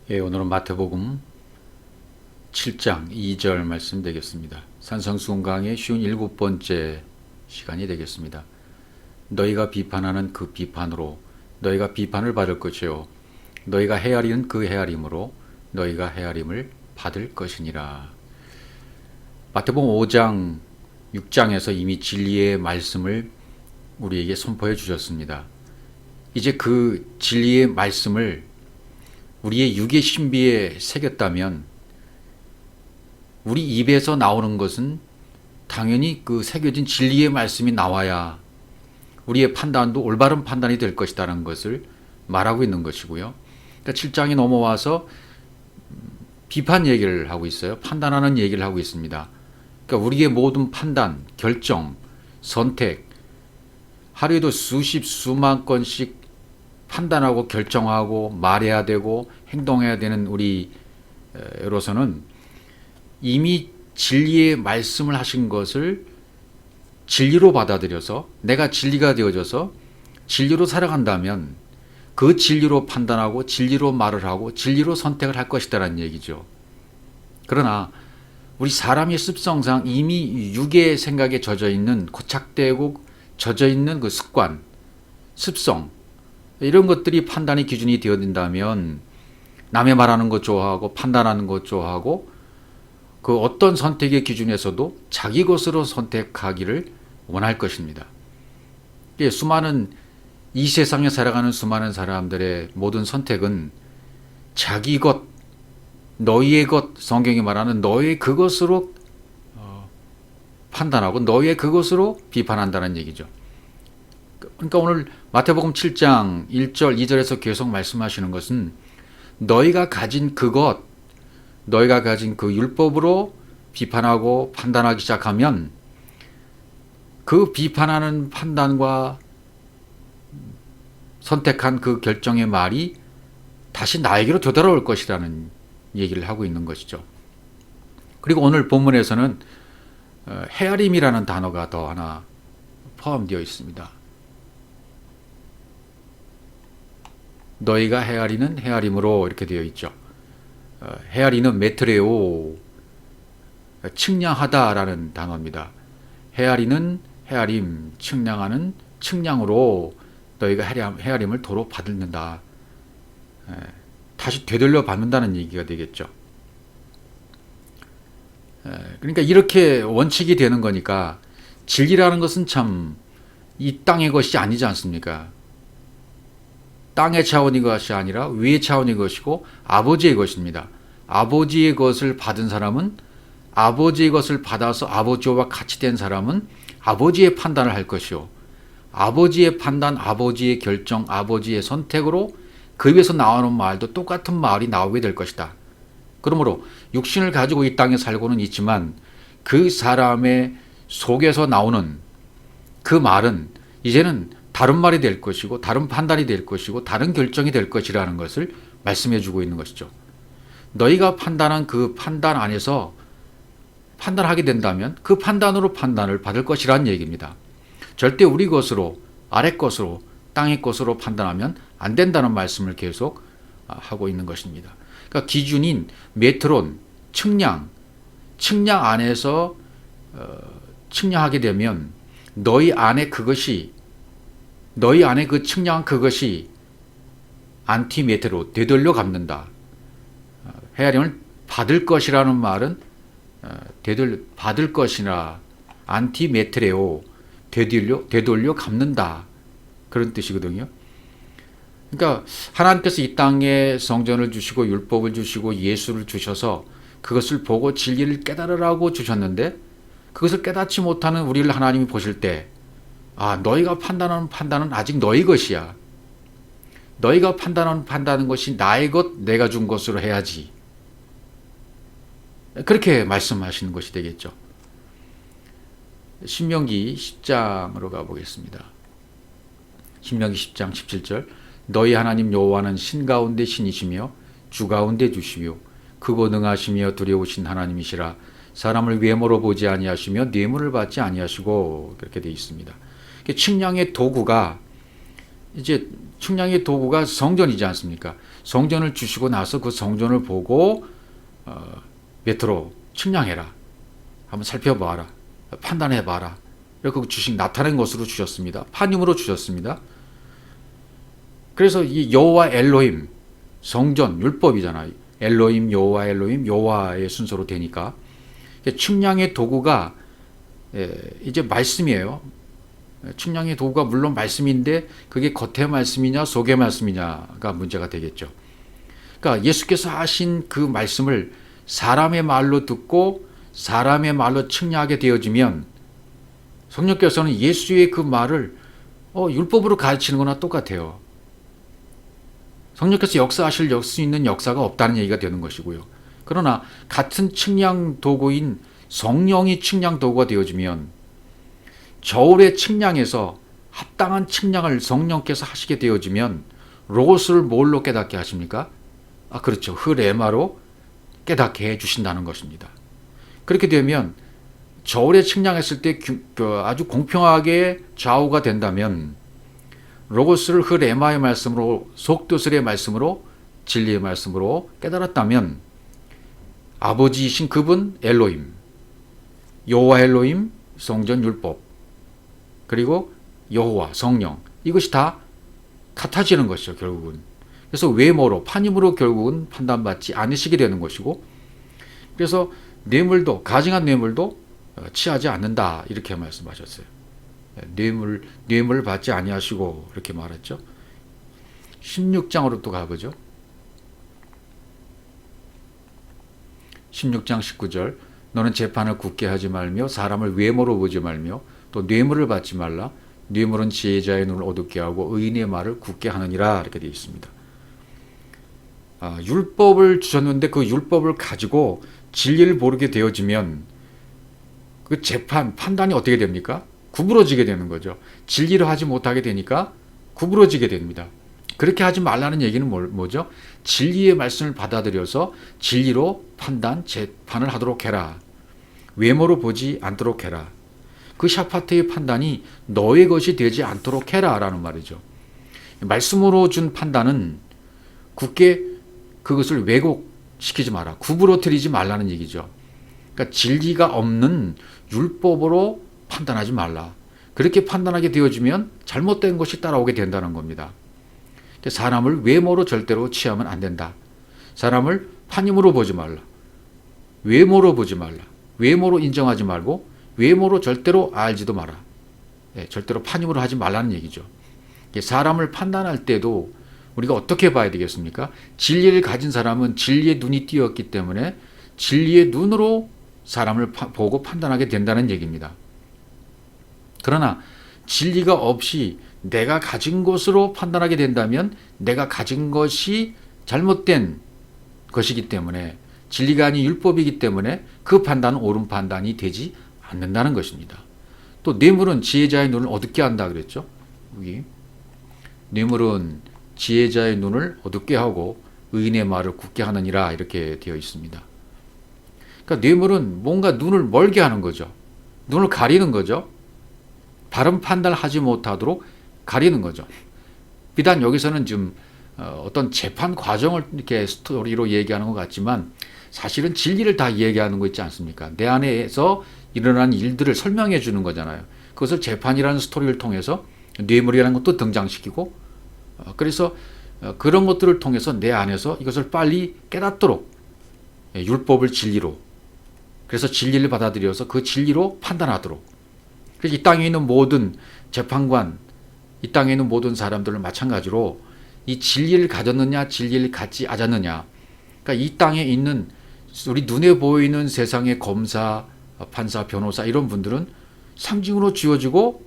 예, 오늘은 마태복음 7장 2절 말씀 되겠습니다. 산성수훈 강의 쉬운 7번째 시간이 되겠습니다. 너희가 비판하는 그 비판으로 너희가 비판을 받을 것이요 너희가 헤아리는 그 헤아림으로 너희가 헤아림을 받을 것이니라. 마태복음 5장 6장에서 이미 진리의 말씀을 우리에게 선포해 주셨습니다. 이제 그 진리의 말씀을 우리의 육의 신비에 새겼다면 우리 입에서 나오는 것은 당연히 그 새겨진 진리의 말씀이 나와야 우리의 판단도 올바른 판단이 될 것이라는 것을 말하고 있는 것이고요. 그러니까 7장에 넘어와서 비판 얘기를 하고 있어요. 판단하는 얘기를 하고 있습니다. 그러니까 우리의 모든 판단, 결정, 선택, 하루에도 수십 수만 건씩 판단하고 결정하고 말해야 되고 행동해야 되는 우리로서는 이미 진리의 말씀을 하신 것을 진리로 받아들여서 내가 진리가 되어져서 진리로 살아간다면 그 진리로 판단하고 진리로 말을 하고 진리로 선택을 할 것이다라는 얘기죠. 그러나 우리 사람의 습성상 이미 육의 생각에 젖어 있는 고착되고 젖어 있는 그 습관, 습성 이런 것들이 판단의 기준이 되어진다면 남의 말하는 것 좋아하고 판단하는 것 좋아하고 그 어떤 선택의 기준에서도 자기 것으로 선택하기를 원할 것입니다. 수많은 이 세상에 살아가는 수많은 사람들의 모든 선택은 자기 것, 너희의 것, 성경이 말하는 너의 그것으로 판단하고 너의 그것으로 비판한다는 얘기죠. 그러니까 오늘 마태복음 7장 1절 2절에서 계속 말씀하시는 것은 너희가 가진 그것, 너희가 가진 그 율법으로 비판하고 판단하기 시작하면 그 비판하는 판단과 선택한 그 결정의 말이 다시 나에게로 되돌아올 것이라는 얘기를 하고 있는 것이죠. 그리고 오늘 본문에서는 헤아림이라는 단어가 더 하나 포함되어 있습니다. 너희가 헤아리는 헤아림으로 이렇게 되어 있죠. 헤아리는 메트레오, 측량하다라는 단어입니다. 헤아리는 헤아림, 측량하는 측량으로 너희가 헤아림을 도로 받는다. 다시 되돌려 받는다는 얘기가 되겠죠. 그러니까 이렇게 원칙이 되는 거니까 진리라는 것은 참 이 땅의 것이 아니지 않습니까? 땅의 차원의 것이 아니라 위의 차원의 것이고 아버지의 것입니다. 아버지의 것을 받은 사람은 아버지의 것을 받아서 아버지와 같이 된 사람은 아버지의 판단을 할 것이요. 아버지의 판단, 아버지의 결정, 아버지의 선택으로 그 입에서 나오는 말도 똑같은 말이 나오게 될 것이다. 그러므로 육신을 가지고 이 땅에 살고는 있지만 그 사람의 속에서 나오는 그 말은 이제는 다른 말이 될 것이고 다른 판단이 될 것이고 다른 결정이 될 것이라는 것을 말씀해 주고 있는 것이죠. 너희가 판단한 그 판단 안에서 판단하게 된다면 그 판단으로 판단을 받을 것이라는 얘기입니다. 절대 우리 것으로 아래 것으로 땅의 것으로 판단하면 안 된다는 말씀을 계속 하고 있는 것입니다. 그러니까 기준인 메트론, 측량 안에서 측량하게 되면 너희 안에 그 측량한 그것이 안티메테로 되돌려 갚는다. 헤아림을 받을 것이라는 말은 받을 것이나 안티메트레오 되돌려 갚는다. 그런 뜻이거든요. 그러니까 하나님께서 이 땅에 성전을 주시고 율법을 주시고 예수를 주셔서 그것을 보고 진리를 깨달으라고 주셨는데 그것을 깨닫지 못하는 우리를 하나님이 보실 때 너희가 판단하는 판단은 아직 너희 것이야. 너희가 판단하는 것이 나의 것, 내가 준 것으로 해야지. 그렇게 말씀하시는 것이 되겠죠. 신명기 10장으로 가보겠습니다. 신명기 10장 17절 너희 하나님 여호와는 신 가운데 신이시며 주 가운데 주시며 크고 능하시며 두려우신 하나님이시라. 사람을 외모로 보지 아니하시며 뇌물을 받지 아니하시고 그렇게 되어 있습니다. 측량의 도구가 이제 측량의 도구가 성전이지 않습니까? 성전을 주시고 나서 그 성전을 보고 몇으로 측량해라. 한번 살펴봐라. 판단해봐라. 이렇게 나타낸 것으로 주셨습니다. 판임으로 주셨습니다. 그래서 이 여호와 엘로힘, 성전, 율법이잖아요. 엘로힘, 여호와 엘로힘, 여호와의 순서로 되니까 측량의 도구가 이제 말씀이에요. 측량의 도구가 물론 말씀인데 그게 겉의 말씀이냐 속의 말씀이냐가 문제가 되겠죠. 그러니까 예수께서 하신 그 말씀을 사람의 말로 듣고 사람의 말로 측량하게 되어지면 성령께서는 예수의 그 말을 율법으로 가르치는 거나 똑같아요. 성령께서 역사하실 수 있는 역사가 없다는 얘기가 되는 것이고요. 그러나 같은 측량 도구인 성령이 측량 도구가 되어지면 저울의 측량에서 합당한 측량을 성령께서 하시게 되어지면 로고스를 뭘로 깨닫게 하십니까? 그렇죠. 흐레마로 깨닫게 해주신다는 것입니다. 그렇게 되면 저울에 측량했을 때 아주 공평하게 좌우가 된다면 로고스를 흐레마의 말씀으로 속도슬의 말씀으로 진리의 말씀으로 깨달았다면 아버지이신 그분 엘로힘, 여호와 엘로힘, 성전 율법, 그리고 여호와 성령, 이것이 다 같아지는 것이죠. 결국은. 그래서 외모로 판임으로 결국은 판단받지 않으시게 되는 것이고, 그래서 뇌물도 가증한 뇌물도 취하지 않는다 이렇게 말씀하셨어요. 뇌물 받지 아니하시고 이렇게 말했죠. 16장으로 또 가보죠. 16장 19절 너는 재판을 굳게 하지 말며 사람을 외모로 보지 말며 또 뇌물을 받지 말라. 뇌물은 지혜자의 눈을 어둡게 하고 의인의 말을 굳게 하느니라 이렇게 되어 있습니다. 율법을 주셨는데 그 율법을 가지고 진리를 모르게 되어지면 그 판단이 어떻게 됩니까? 구부러지게 되는 거죠. 진리를 하지 못하게 되니까 구부러지게 됩니다. 그렇게 하지 말라는 얘기는 뭐죠? 진리의 말씀을 받아들여서 진리로 재판을 하도록 해라. 외모로 보지 않도록 해라. 그 샤파트의 판단이 너의 것이 되지 않도록 해라 라는 말이죠. 말씀으로 준 판단은 굳게 그것을 왜곡시키지 마라. 구부러뜨리지 말라는 얘기죠. 그러니까 진리가 없는 율법으로 판단하지 말라. 그렇게 판단하게 되어지면 잘못된 것이 따라오게 된다는 겁니다. 사람을 외모로 절대로 취하면 안 된다. 사람을 판임으로 보지 말라. 외모로 보지 말라. 외모로 인정하지 말고 외모로 절대로 알지도 마라. 절대로 판임으로 하지 말라는 얘기죠. 사람을 판단할 때도 우리가 어떻게 봐야 되겠습니까? 진리를 가진 사람은 진리의 눈이 띄었기 때문에 진리의 눈으로 사람을 보고 판단하게 된다는 얘기입니다. 그러나 진리가 없이 내가 가진 것으로 판단하게 된다면 내가 가진 것이 잘못된 것이기 때문에 진리가 아닌 율법이기 때문에 그 판단은 옳은 판단이 되지 않는다는 것입니다. 또 뇌물은 지혜자의 눈을 어둡게 한다 그랬죠. 여기 뇌물은 지혜자의 눈을 어둡게 하고 의인의 말을 굳게 하느니라 이렇게 되어 있습니다. 그러니까 뇌물은 뭔가 눈을 멀게 하는 거죠. 눈을 가리는 거죠. 바른 판단을 하지 못하도록 가리는 거죠. 비단 여기서는 좀 어떤 재판 과정을 이렇게 스토리로 얘기하는 것 같지만 사실은 진리를 다 얘기하는 거 있지 않습니까? 내 안에서 일어난 일들을 설명해 주는 거잖아요. 그것을 재판이라는 스토리를 통해서 뇌물이라는 것도 등장시키고 그래서 그런 것들을 통해서 내 안에서 이것을 빨리 깨닫도록 율법을 진리로 그래서 진리를 받아들여서 그 진리로 판단하도록 그래서 이 땅에 있는 모든 재판관 이 땅에 있는 모든 사람들은 마찬가지로 이 진리를 가졌느냐 진리를 갖지 않았느냐 그러니까 이 땅에 있는 우리 눈에 보이는 세상의 검사 판사 변호사 이런 분들은 상징으로 지어지고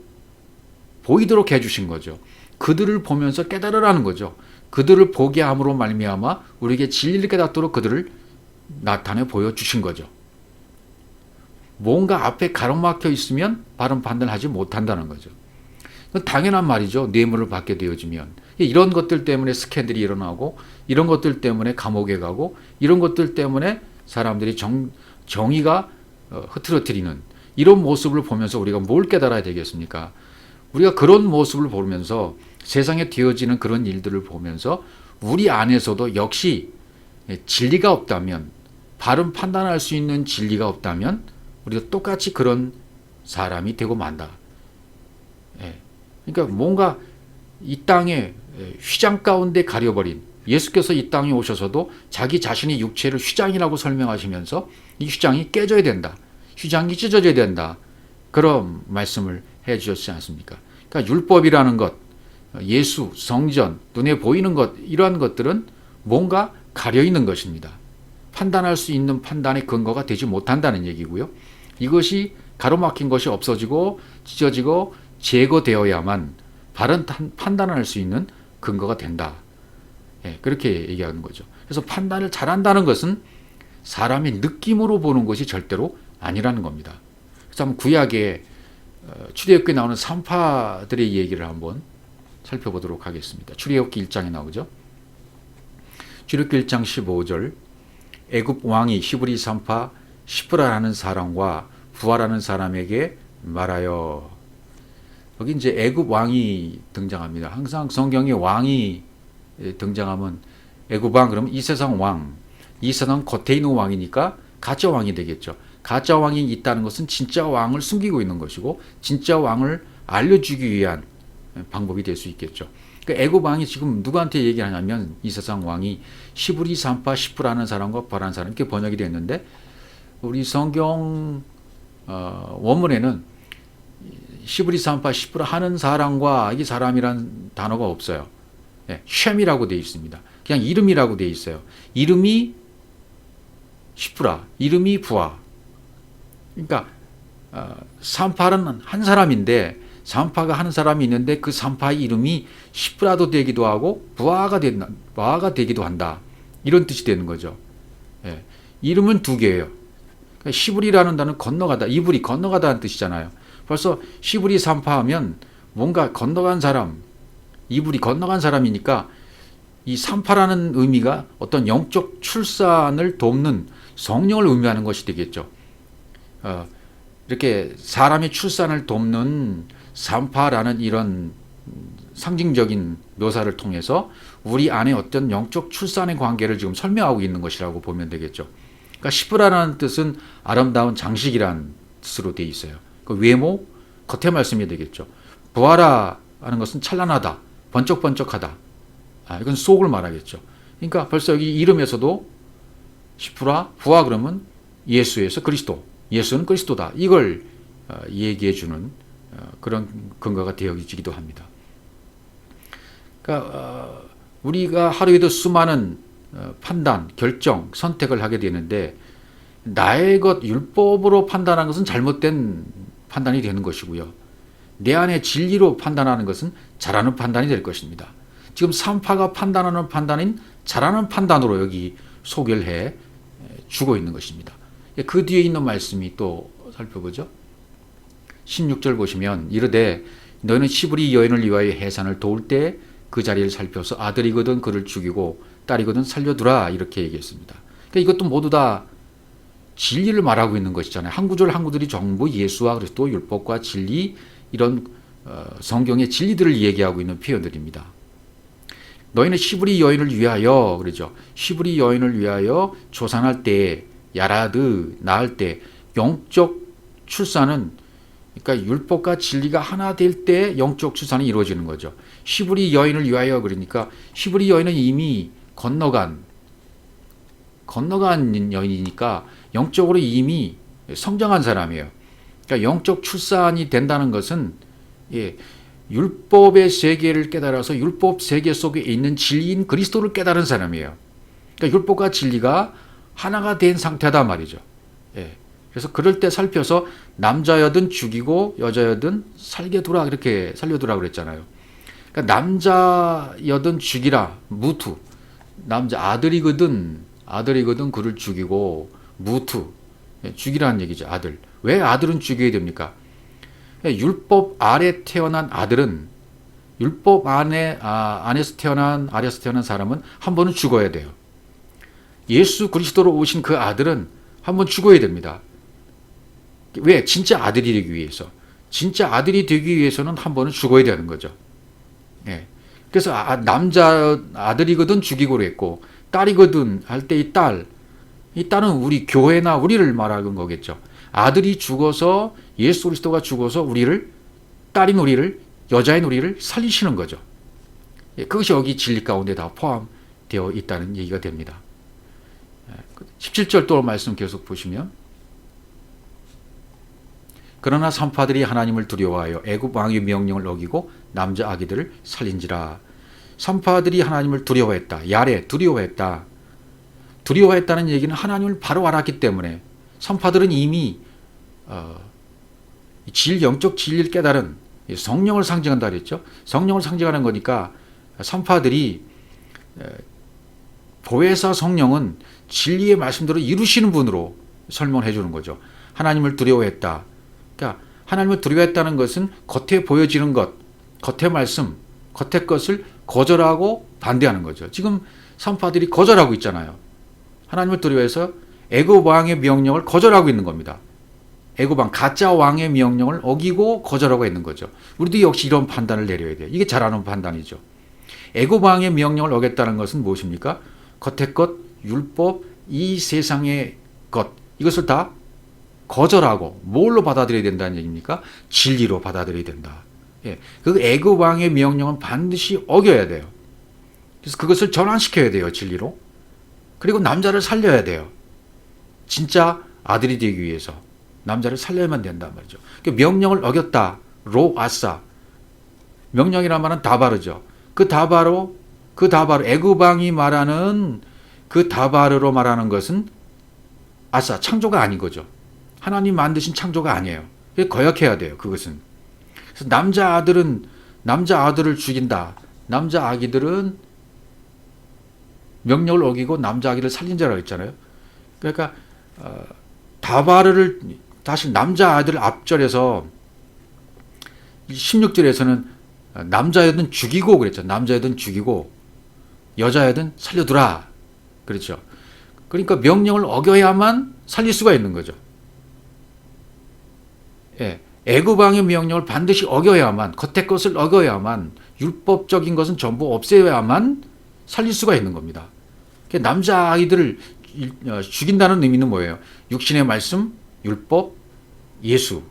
보이도록 해주신 거죠. 그들을 보면서 깨달으라는 거죠. 그들을 보게 함으로 말미암아 우리에게 진리를 깨닫도록 그들을 나타내 보여주신 거죠. 뭔가 앞에 가로막혀 있으면 바른 판단을 하지 못한다는 거죠. 당연한 말이죠. 뇌물을 받게 되어지면 이런 것들 때문에 스캔들이 일어나고 이런 것들 때문에 감옥에 가고 이런 것들 때문에 사람들이 정의가 흐트러뜨리는 이런 모습을 보면서 우리가 뭘 깨달아야 되겠습니까? 우리가 그런 모습을 보면서 세상에 되어지는 그런 일들을 보면서 우리 안에서도 역시 진리가 없다면, 바른 판단할 수 있는 진리가 없다면 우리가 똑같이 그런 사람이 되고 만다. 그러니까 뭔가 이 땅에 휘장 가운데 가려버린, 예수께서 이 땅에 오셔서도 자기 자신의 육체를 휘장이라고 설명하시면서 이 휘장이 깨져야 된다, 휘장이 찢어져야 된다, 그런 말씀을 해 주셨지 않습니까? 그러니까 율법이라는 것, 예수, 성전, 눈에 보이는 것, 이러한 것들은 뭔가 가려있는 것입니다. 판단할 수 있는 판단의 근거가 되지 못한다는 얘기고요. 이것이 가로막힌 것이 없어지고 찢어지고 제거되어야만 바른 판단할 수 있는 근거가 된다. 그렇게 얘기하는 거죠. 그래서 판단을 잘한다는 것은 사람의 느낌으로 보는 것이 절대로 아니라는 겁니다. 그래서 한번 구약에 출애굽기에 나오는 산파들의 얘기를 한번 살펴보도록 하겠습니다. 출애굽기 1장에 나오죠. 출애굽기 1장 15절, 애굽 왕이 히브리 산파 시프라라는 사람과 부하라는 사람에게 말하여. 여기 이제 애굽 왕이 등장합니다. 항상 성경에 왕이 등장하면 애굽 왕 그러면 이 세상 왕, 이 세상 겉에 있는 왕이니까 가짜 왕이 되겠죠. 가짜 왕이 있다는 것은 진짜 왕을 숨기고 있는 것이고 진짜 왕을 알려주기 위한 방법이 될 수 있겠죠. 그러니까 애굽 왕이 지금 누구한테 얘기를 하냐면 이 세상 왕이 시브리 산파 시프라는 사람과 바라는 사람, 이렇게 번역이 됐는데 우리 성경 원문에는 시브리 산파 시프라 하는 사람과 이 사람이란 단어가 없어요. 쉔이라고 되어 있습니다. 그냥 이름이라고 되어 있어요. 이름이 시프라, 이름이 부하. 그러니까 산파는 한 사람인데, 산파가 한 사람이 있는데 그 산파의 이름이 시프라도 되기도 하고 부하가 되기도 한다. 이런 뜻이 되는 거죠. 이름은 두 개예요. 그러니까 시브리라는 단어는 건너가다, 이불이 건너가다는 뜻이잖아요. 벌써 시브리 산파하면 뭔가 건너간 사람, 이불이 건너간 사람이니까 이 산파라는 의미가 어떤 영적 출산을 돕는 성령을 의미하는 것이 되겠죠. 이렇게 사람의 출산을 돕는 산파라는 이런 상징적인 묘사를 통해서 우리 안에 어떤 영적 출산의 관계를 지금 설명하고 있는 것이라고 보면 되겠죠. 그러니까 시프라라는 뜻은 아름다운 장식이라는 뜻으로 되어 있어요. 그 외모, 겉의 말씀이 되겠죠. 부하라 하는 것은 찬란하다, 번쩍번쩍하다. 이건 속을 말하겠죠. 그러니까 벌써 여기 이름에서도 시프라, 부하 그러면 예수에서 그리스도, 예수는 그리스도다. 이걸 얘기해 주는 그런 근거가 되어지기도 합니다. 그러니까 우리가 하루에도 수많은 판단, 결정, 선택을 하게 되는데 나의 것, 율법으로 판단하는 것은 잘못된 판단이 되는 것이고요. 내 안에 진리로 판단하는 것은 잘하는 판단이 될 것입니다. 지금 산파가 판단하는 판단인 잘하는 판단으로 여기 소개를 해 주고 있는 것입니다. 그 뒤에 있는 말씀이 또 살펴보죠. 16절 보시면 이르되 너희는 시브리 여인을 위하여 해산을 도울 때 그 자리를 살펴서 아들이거든 그를 죽이고 딸이거든 살려두라, 이렇게 얘기했습니다. 그러니까 이것도 모두 다 진리를 말하고 있는 것이잖아요. 한 구절 한 구절이 전부 예수와 그리스도, 율법과 진리, 이런 성경의 진리들을 얘기하고 있는 표현들입니다. 너희는 시브리 여인을 위하여, 그러죠. 시브리 여인을 위하여 조산할 때, 야라드 낳을 때, 영적 출산은, 그러니까 율법과 진리가 하나 될 때 영적 출산이 이루어지는 거죠. 시브리 여인을 위하여, 그러니까 시브리 여인은 이미 건너간 여인이니까 영적으로 이미 성장한 사람이에요. 그러니까 영적 출산이 된다는 것은 율법의 세계를 깨달아서 율법 세계 속에 있는 진리인 그리스도를 깨달은 사람이에요. 그러니까 율법과 진리가 하나가 된 상태다 말이죠. 그래서 그럴 때 살펴서 남자여든 죽이고 여자여든 살려두라, 그렇게 살려두라 그랬잖아요. 그러니까 남자여든 죽이라, 무투. 남자 아들이거든 그를 죽이고, 무투, 죽이라는 얘기죠. 아들. 왜 아들은 죽여야 됩니까? 율법 아래 태어난 아들은, 율법 아래서 태어난 사람은 한 번은 죽어야 돼요. 예수 그리스도로 오신 그 아들은 한 번 죽어야 됩니다. 왜? 진짜 아들이 되기 위해서. 진짜 아들이 되기 위해서는 한 번은 죽어야 되는 거죠. 예. 그래서 남자 아들이거든 죽이고 그랬고 딸이거든 할 때 이 딸은 우리 교회나 우리를 말하는 거겠죠. 아들이 죽어서 예수 그리스도가 죽어서 딸인 우리를 여자인 우리를 살리시는 거죠. 예, 그것이 여기 진리 가운데 다 포함되어 있다는 얘기가 됩니다. 17절 또 말씀 계속 보시면 그러나 산파들이 하나님을 두려워하여 애굽 왕의 명령을 어기고 남자 아기들을 살린지라. 산파들이 하나님을 두려워했다. 야레 두려워했다. 두려워했다는 얘기는 하나님을 바로 알았기 때문에 산파들은 이미 영적 진리를 깨달은 성령을 상징한다 그랬죠. 성령을 상징하는 거니까 산파들이 보혜사 성령은 진리의 말씀대로 이루시는 분으로 설명을 해주는 거죠. 하나님을 두려워했다. 그러니까 하나님을 두려워했다는 것은 겉에 보여지는 것, 겉의 말씀, 겉의 것을 거절하고 반대하는 거죠. 지금 산파들이 거절하고 있잖아요. 하나님을 두려워해서 애굽 왕의 명령을 거절하고 있는 겁니다. 애굽 왕, 가짜 왕의 명령을 어기고 거절하고 있는 거죠. 우리도 역시 이런 판단을 내려야 돼요. 이게 잘하는 판단이죠. 애굽 왕의 명령을 어겼다는 것은 무엇입니까? 겉의 것, 율법, 이 세상의 것, 이것을 다 거절하고 뭘로 받아들여야 된다는 얘기입니까? 진리로 받아들여야 된다. 예, 그 애굽 왕의 명령은 반드시 어겨야 돼요. 그래서 그것을 전환시켜야 돼요, 진리로. 그리고 남자를 살려야 돼요. 진짜 아들이 되기 위해서 남자를 살려야만 된단 말이죠. 명령을 어겼다. 로 아싸. 명령이란 말은 다바르죠. 그 다바로 애굽 왕이 말하는 그 다바르로 말하는 것은 아싸 창조가 아닌 거죠. 하나님 만드신 창조가 아니에요. 거역해야 돼요. 그것은. 그래서 남자 아들을 죽인다. 남자 아기들은 명령을 어기고 남자 아기를 살린 자라고 했잖아요. 그러니까 다바르를 다시 남자 아들 앞절에서 16절에서는 남자여든 죽이고 그랬죠. 남자여든 죽이고 여자여든 살려두라. 그렇죠. 그러니까 명령을 어겨야만 살릴 수가 있는 거죠. 예, 애굽 왕의 명령을 반드시 어겨야만, 겉의 것을 어겨야만, 율법적인 것은 전부 없애야만 살릴 수가 있는 겁니다. 남자 아이들을 죽인다는 의미는 뭐예요? 육신의 말씀, 율법, 예수,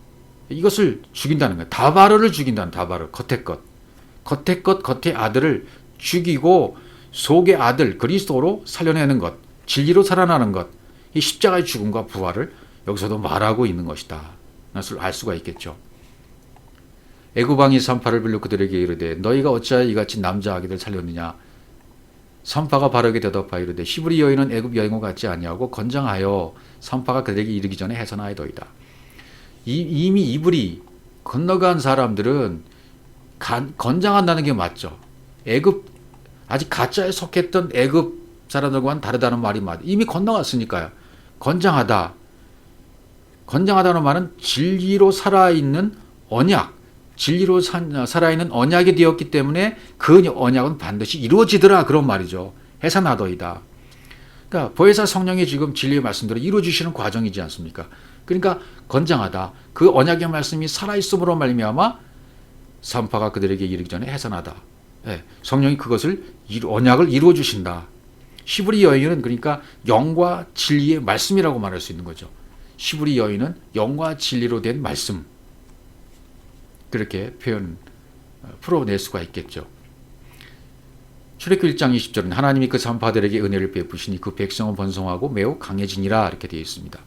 이것을 죽인다는 거예요. 다바르를 죽인다는, 다바르, 겉의 것, 겉의 아들을 죽이고 속의 아들 그리스도로 살려내는 것, 진리로 살아나는 것, 이 십자가의 죽음과 부활을 여기서도 말하고 있는 것이다. 것을 알 수가 있겠죠. 애굽 왕이 산파를 불러 그들에게 이르되 너희가 어찌하여 이같이 남자 아기들 살렸느냐. 산파가 바르게 대답하여 이르되 히브리 여인은 애굽 여인과 같지 아니하고 건장하여 산파가 그들에게 이르기 전에 해산하여도이다. 이미 이불이 건너간 사람들은 건장한다는 게 맞죠. 애굽 아직 가짜에 속했던 애굽 사람들과는 다르다는 말이 맞아. 이미 건너갔으니까요. 건장하다. 건장하다는 말은 진리로 살아있는 언약, 진리로 살아있는 언약이 되었기 때문에 그 언약은 반드시 이루어지더라 그런 말이죠. 해산하더이다. 그러니까 보혜사 성령이 지금 진리의 말씀대로 이루어주시는 과정이지 않습니까? 그러니까 건장하다. 그 언약의 말씀이 살아있음으로 말미암아 산파가 그들에게 이르기 전에 해산하다. 네, 성령이 그것을 언약을 이루어 주신다. 히브리 여인은 그러니까 영과 진리의 말씀이라고 말할 수 있는 거죠. 히브리 여인은 영과 진리로 된 말씀. 그렇게 풀어낼 수가 있겠죠. 출애굽기 1장 20절은 하나님이 그 산파들에게 은혜를 베푸시니 그 백성은 번성하고 매우 강해지니라 이렇게 되어 있습니다.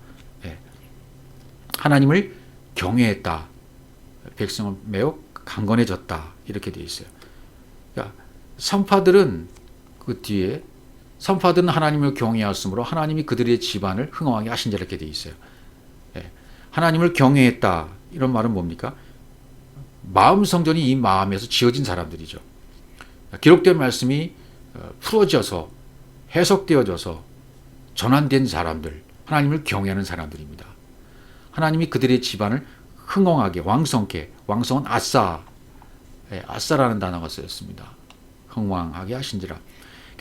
네. 하나님을 경외했다. 백성은 매우 강건해졌다. 이렇게 되어 있어요. 그러니까 산파들은 그 뒤에 산파들은 하나님을 경외하였으므로 하나님이 그들의 집안을 흥왕하게 하신다 이렇게 되어 있어요. 네. 하나님을 경외했다. 이런 말은 뭡니까? 마음 성전이 이 마음에서 지어진 사람들이죠. 기록된 말씀이 풀어져서 해석되어져서 전환된 사람들, 하나님을 경외하는 사람들입니다. 하나님이 그들의 집안을 흥왕하게 왕성케, 왕성은 아싸, 아싸라는 단어가 쓰였습니다. 흥왕하게 하신지라.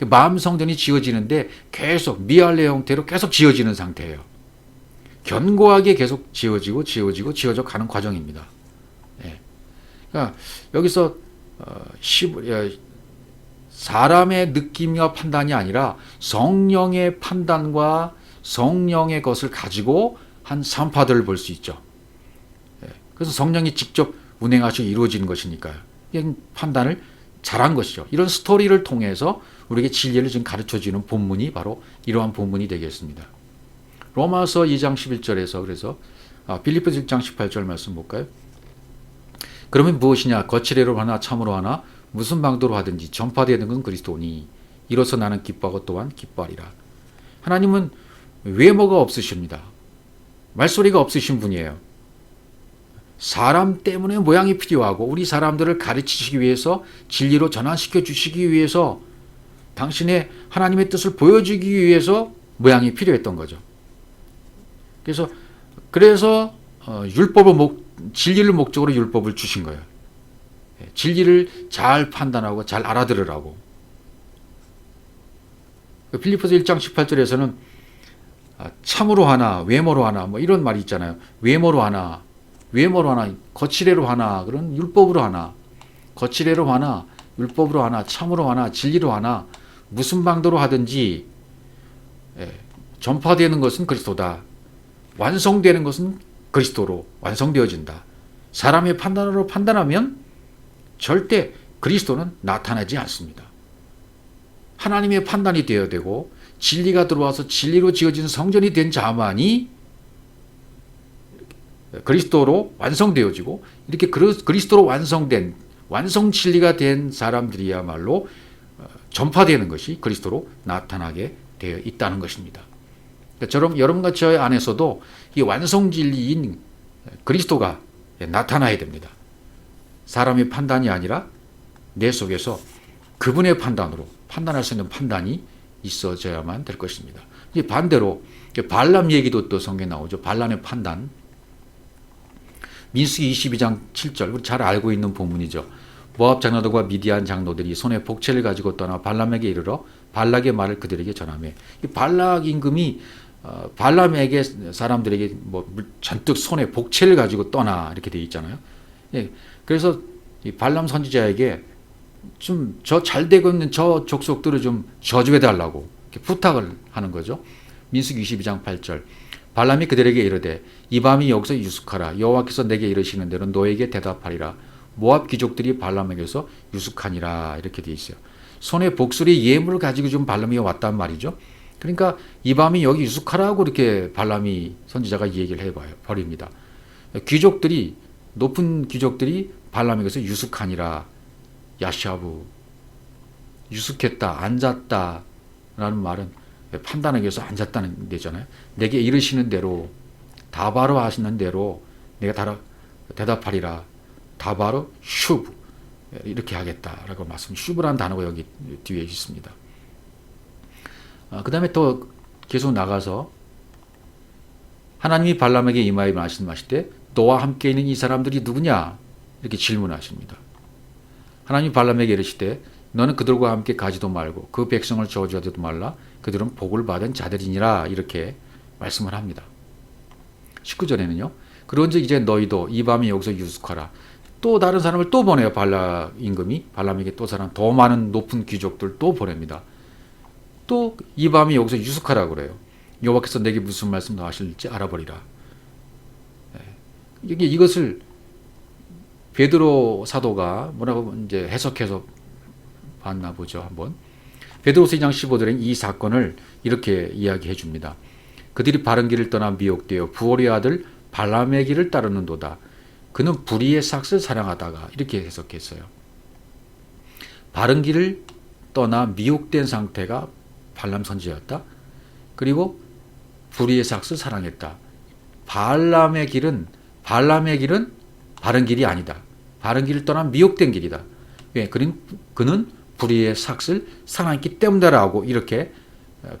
마음 성전이 지어지는데 계속 미알레 형태로 계속 지어지는 상태예요. 견고하게 계속 지어져 가는 과정입니다. 그러니까 여기서 사람의 느낌과 판단이 아니라 성령의 판단과 성령의 것을 가지고 한 산파들을 볼 수 있죠. 그래서 성령이 직접 운행하시고 이루어지는 것이니까요. 판단을 잘한 것이죠. 이런 스토리를 통해서 우리에게 진리를 지금 가르쳐주는 본문이 바로 이러한 본문이 되겠습니다. 로마서 2장 11절에서 그래서 빌립보서 1장 18절 말씀 볼까요? 그러면 무엇이냐? 거칠애로 하나 참으로 하나 무슨 방도로 하든지 전파되는 건 그리스도니 이로써 나는 기뻐하고 또한 기뻐하리라. 하나님은 외모가 없으십니다. 말소리가 없으신 분이에요. 사람 때문에 모양이 필요하고 우리 사람들을 가르치시기 위해서 진리로 전환시켜 주시기 위해서 당신의 하나님의 뜻을 보여주기 위해서 모양이 필요했던 거죠. 그래서 진리를 목적으로 율법을 주신 거예요. 진리를 잘 판단하고 잘 알아들으라고. 빌립보서 1장 18절에서는 참으로 하나, 외모로 하나, 뭐 이런 말이 있잖아요. 외모로 하나, 거칠애로 하나, 그런 율법으로 하나, 거칠애로 하나, 율법으로 하나, 참으로 하나, 진리로 하나, 무슨 방도로 하든지 전파되는 것은 그리스도다. 완성되는 것은 그리스도로 완성되어진다. 사람의 판단으로 판단하면 절대 그리스도는 나타나지 않습니다. 하나님의 판단이 되어야 되고 진리가 들어와서 진리로 지어진 성전이 된 자만이 그리스도로 완성되어지고 이렇게 그리스도로 완성된 완성 진리가 된 사람들이야말로 전파되는 것이 그리스도로 나타나게 되어 있다는 것입니다. 그러니까 여러분과 저 안에서도 이 완성 진리인 그리스도가 나타나야 됩니다. 사람의 판단이 아니라 내 속에서 그분의 판단으로 판단할 수 있는 판단이 있어져야만 될 것입니다. 이제 반대로 발람 얘기도 또 성경에 나오죠. 발람의 판단. 민수기 22장 7절 우리 잘 알고 있는 본문이죠. 모압 장로들과 미디안 장로들이 손에 복채를 가지고 떠나 발람에게 이르러 발락의 말을 그들에게 전하매 이 발락 임금이 발람에게 사람들에게 뭐 잔뜩 손에 복채를 가지고 떠나 이렇게 되어 있잖아요. 그래서 이 발람 선지자에게 좀 저 잘 되고 있는 저 족속들을 좀 저주해 달라고 부탁을 하는 거죠. 민수기 22장 8절 발람이 그들에게 이르되 이 밤이 여기서 유숙하라. 여호와께서 내게 이르시는 대로 너에게 대답하리라. 모압 귀족들이 발람에게서 유숙하니라 이렇게 되어 있어요. 손에 복술이 예물을 가지고 좀 발람이 왔단 말이죠. 그러니까 이 밤이 여기 유숙하라고 이렇게 발람이 선지자가 얘기를 해봐요. 버립니다. 귀족들이 높은 귀족들이 발람에게서 유숙하니라. 야샤부 유숙했다 앉았다 라는 말은 판단하기 위해서 앉았다는 데잖아요. 내게 이르시는 대로 다바로 하시는 대로 내가 대답하리라. 다바로 슈브 이렇게 하겠다라고 말씀. 슈브라는 단어가 여기 뒤에 있습니다. 그 다음에 또 계속 나가서 하나님이 발람에게 임하여 말씀하실 너와 함께 있는 이 사람들이 누구냐 이렇게 질문하십니다. 하나님이 발람에게 이르시되 너는 그들과 함께 가지도 말고 그 백성을 저주하지도 말라. 그들은 복을 받은 자들이니라 이렇게 말씀을 합니다. 19절에는요. 그런즉 이제 너희도 이 밤에 여기서 유숙하라. 또 다른 사람을 또 보내요. 발람 임금이 발람에게 또 사람 더 많은 높은 귀족들 또 보냅니다. 또 이 밤에 여기서 유숙하라고 그래요. 여호와께서 내게 무슨 말씀 더 하실지 알아버리라. 이것을 베드로 사도가 뭐라고 이제 해석해서 봤나 보죠. 한번 베드로서 2장 15절에 이 사건을 이렇게 이야기해 줍니다. 그들이 바른 길을 떠나 미혹되어 부올의 아들 발람의 길을 따르는도다. 그는 불의의 삭을 사랑하다가 이렇게 해석했어요. 바른 길을 떠나 미혹된 상태가 발람 선지자였다. 그리고 불의의 삭을 사랑했다. 발람의 길은 바른 길이 아니다. 바른 길을 떠나 미혹된 길이다. 왜? 그는 불의의 삭을 사랑했기 때문이라고 이렇게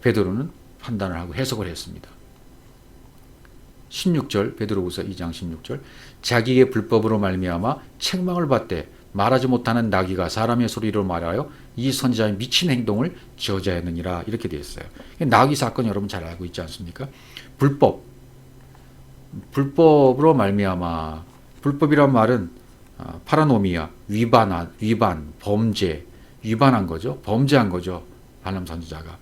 베드로는 판단을 하고 해석을 했습니다. 16절 베드로후서 2장 16절 자기의 불법으로 말미암아 책망을 받되 말하지 못하는 나귀가 사람의 소리로 말하여 이 선지자의 미친 행동을 저지하였느니라 이렇게 되어 있어요. 나귀 사건 여러분 잘 알고 있지 않습니까? 불법으로 말미암아 불법이란 말은 파라노미아, 위반, 범죄, 위반한 거죠. 범죄한 거죠. 발람 선지자가.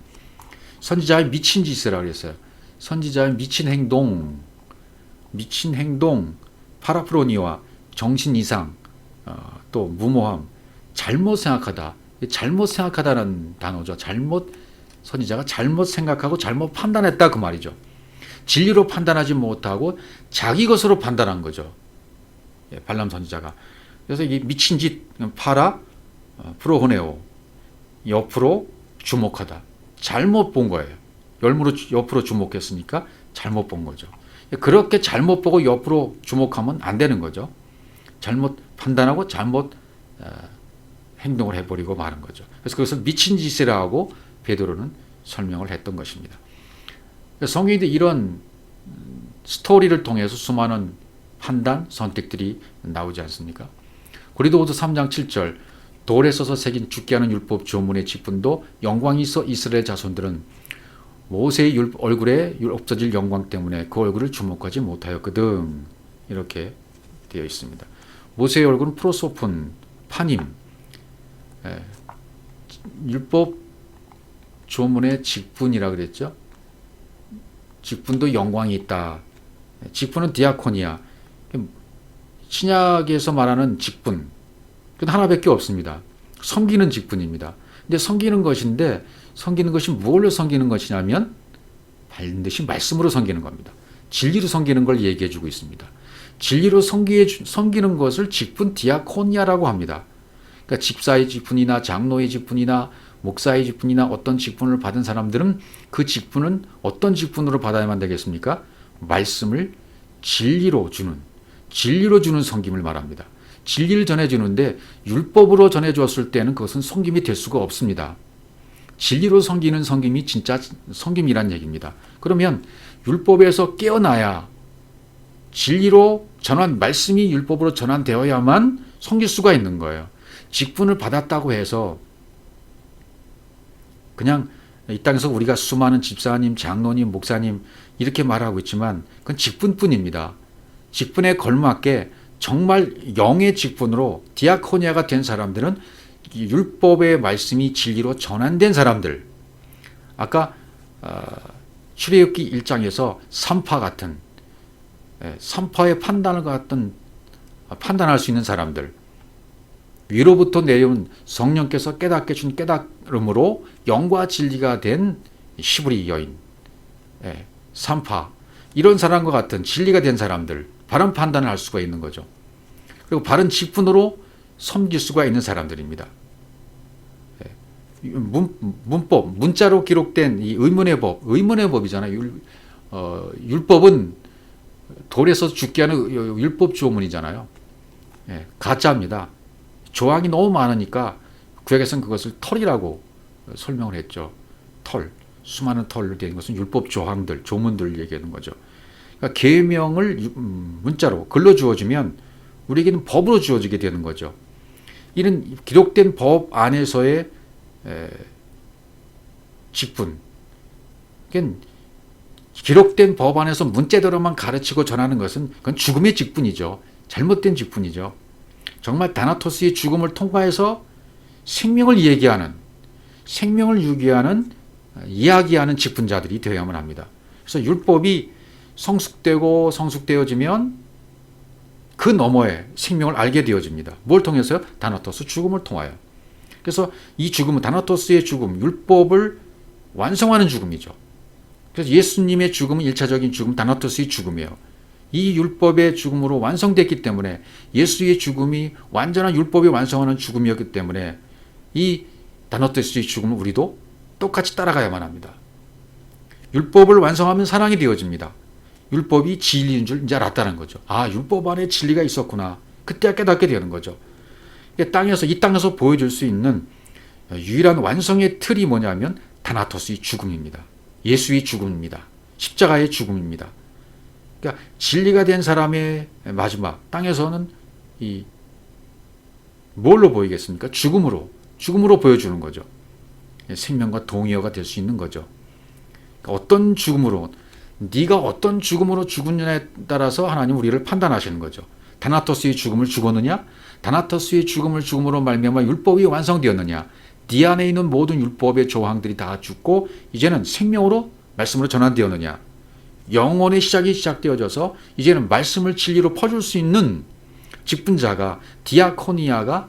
선지자의 미친 짓이라고 그랬어요. 선지자의 미친 행동, 파라프로니와 정신 이상, 또 무모함, 잘못 생각하다는 단어죠. 선지자가 잘못 생각하고 잘못 판단했다 그 말이죠. 진리로 판단하지 못하고 자기 것으로 판단한 거죠. 발람 선지자가. 그래서 이 미친 짓 프로호네오, 옆으로 주목하다. 잘못 본 거예요. 옆으로 주목했으니까 잘못 본 거죠. 그렇게 잘못 보고 옆으로 주목하면 안 되는 거죠. 잘못 판단하고 잘못 행동을 해버리고 마는 거죠. 그래서 그것을 미친 짓이라고 베드로는 설명을 했던 것입니다. 성경인데 이런 스토리를 통해서 수많은 판단, 선택들이 나오지 않습니까? 고린도후서 3장 7절 돌에 써서 새긴 죽게 하는 율법 조문의 직분도 영광이 있어 이스라엘 자손들은 모세의 얼굴에 없어질 영광 때문에 그 얼굴을 주목하지 못하였거든. 이렇게 되어 있습니다. 모세의 얼굴은 프로소폰, 파님, 율법 조문의 직분이라 그랬죠. 직분도 영광이 있다. 직분은 디아코니아. 신약에서 말하는 직분, 그건 하나밖에 없습니다. 섬기는 직분입니다. 근데 섬기는 것이 뭘로 섬기는 것이냐면 반드시 말씀으로 섬기는 겁니다. 진리로 섬기는 걸 얘기해 주고 있습니다. 진리로 섬기는 것을 직분 디아코니아라고 합니다. 그러니까 집사의 직분이나 장로의 직분이나 목사의 직분이나 어떤 직분을 받은 사람들은 그 직분은 어떤 직분으로 받아야만 되겠습니까? 말씀을 진리로 주는 섬김을 말합니다. 진리를 전해주는데 율법으로 전해주었을 때는 그것은 섬김이 될 수가 없습니다. 진리로 섬기는 섬김이 진짜 섬김이란 얘기입니다. 그러면 율법에서 깨어나야 진리로 말씀이 율법으로 전환되어야만 섬길 수가 있는 거예요. 직분을 받았다고 해서 그냥 이 땅에서 우리가 수많은 집사님, 장로님, 목사님 이렇게 말하고 있지만 그건 직분뿐입니다. 직분에 걸맞게 정말 영의 직분으로 디아코니아가 된 사람들은 율법의 말씀이 진리로 전환된 사람들. 아까 출애굽기 1장에서 산파의 판단할 수 있는 사람들. 위로부터 내려온 성령께서 깨닫게 준 깨달음으로 영과 진리가 된 시브리 여인, 산파, 이런 사람과 같은 진리가 된 사람들, 바른 판단을 할 수가 있는 거죠. 그리고 바른 직분으로 섬길 수가 있는 사람들입니다. 문자로 기록된 이 의문의 법이잖아요. 율법은 돌에서 죽게 하는 율법 조문이잖아요. 가짜입니다. 조항이 너무 많으니까 구약에서는 그것을 털이라고 설명을 했죠. 수많은 털로 된 것은 율법 조항들, 조문들을 얘기하는 거죠. 그러니까 계명을 문자로 글로 주어지면 우리에게는 법으로 주어지게 되는 거죠. 이는 기록된 법 안에서의 직분. 그러니까 기록된 법 안에서 문자대로만 가르치고 전하는 것은 그건 죽음의 직분이죠. 잘못된 직분이죠. 정말 다나토스의 죽음을 통과해서 생명을 유기하는 이야기하는 직분자들이 되어야만 합니다. 그래서 율법이 성숙되어지면 그 너머에 생명을 알게 되어집니다. 뭘 통해서요? 다나토스 죽음을 통하여. 그래서 이 죽음은 다나토스의 죽음, 율법을 완성하는 죽음이죠. 그래서 예수님의 죽음은 1차적인 죽음, 다나토스의 죽음이에요. 이 율법의 죽음으로 완성됐기 때문에 예수의 죽음이 완전한 율법이 완성하는 죽음이었기 때문에 이 다나토스의 죽음을 우리도 똑같이 따라가야만 합니다. 율법을 완성하면 사랑이 되어집니다. 율법이 진리인 줄 이제 알았다는 거죠. 율법 안에 진리가 있었구나. 그때 깨닫게 되는 거죠. 이 땅에서 보여줄 수 있는 유일한 완성의 틀이 뭐냐면 다나토스의 죽음입니다. 예수의 죽음입니다. 십자가의 죽음입니다. 그러니까 진리가 된 사람의 마지막 땅에서는 이 뭘로 보이겠습니까? 죽음으로 보여주는 거죠. 생명과 동의어가 될 수 있는 거죠. 그러니까 어떤 죽음으로, 네가 어떤 죽음으로 죽느냐에 따라서 하나님 우리를 판단하시는 거죠. 다나토스의 죽음을 죽었느냐? 다나토스의 죽음을 죽음으로 말미암아 율법이 완성되었느냐? 네 안에 있는 모든 율법의 조항들이 다 죽고 이제는 생명으로 말씀으로 전환되었느냐? 영혼의 시작이 시작되어져서 이제는 말씀을 진리로 퍼줄 수 있는 직분자가 디아코니아가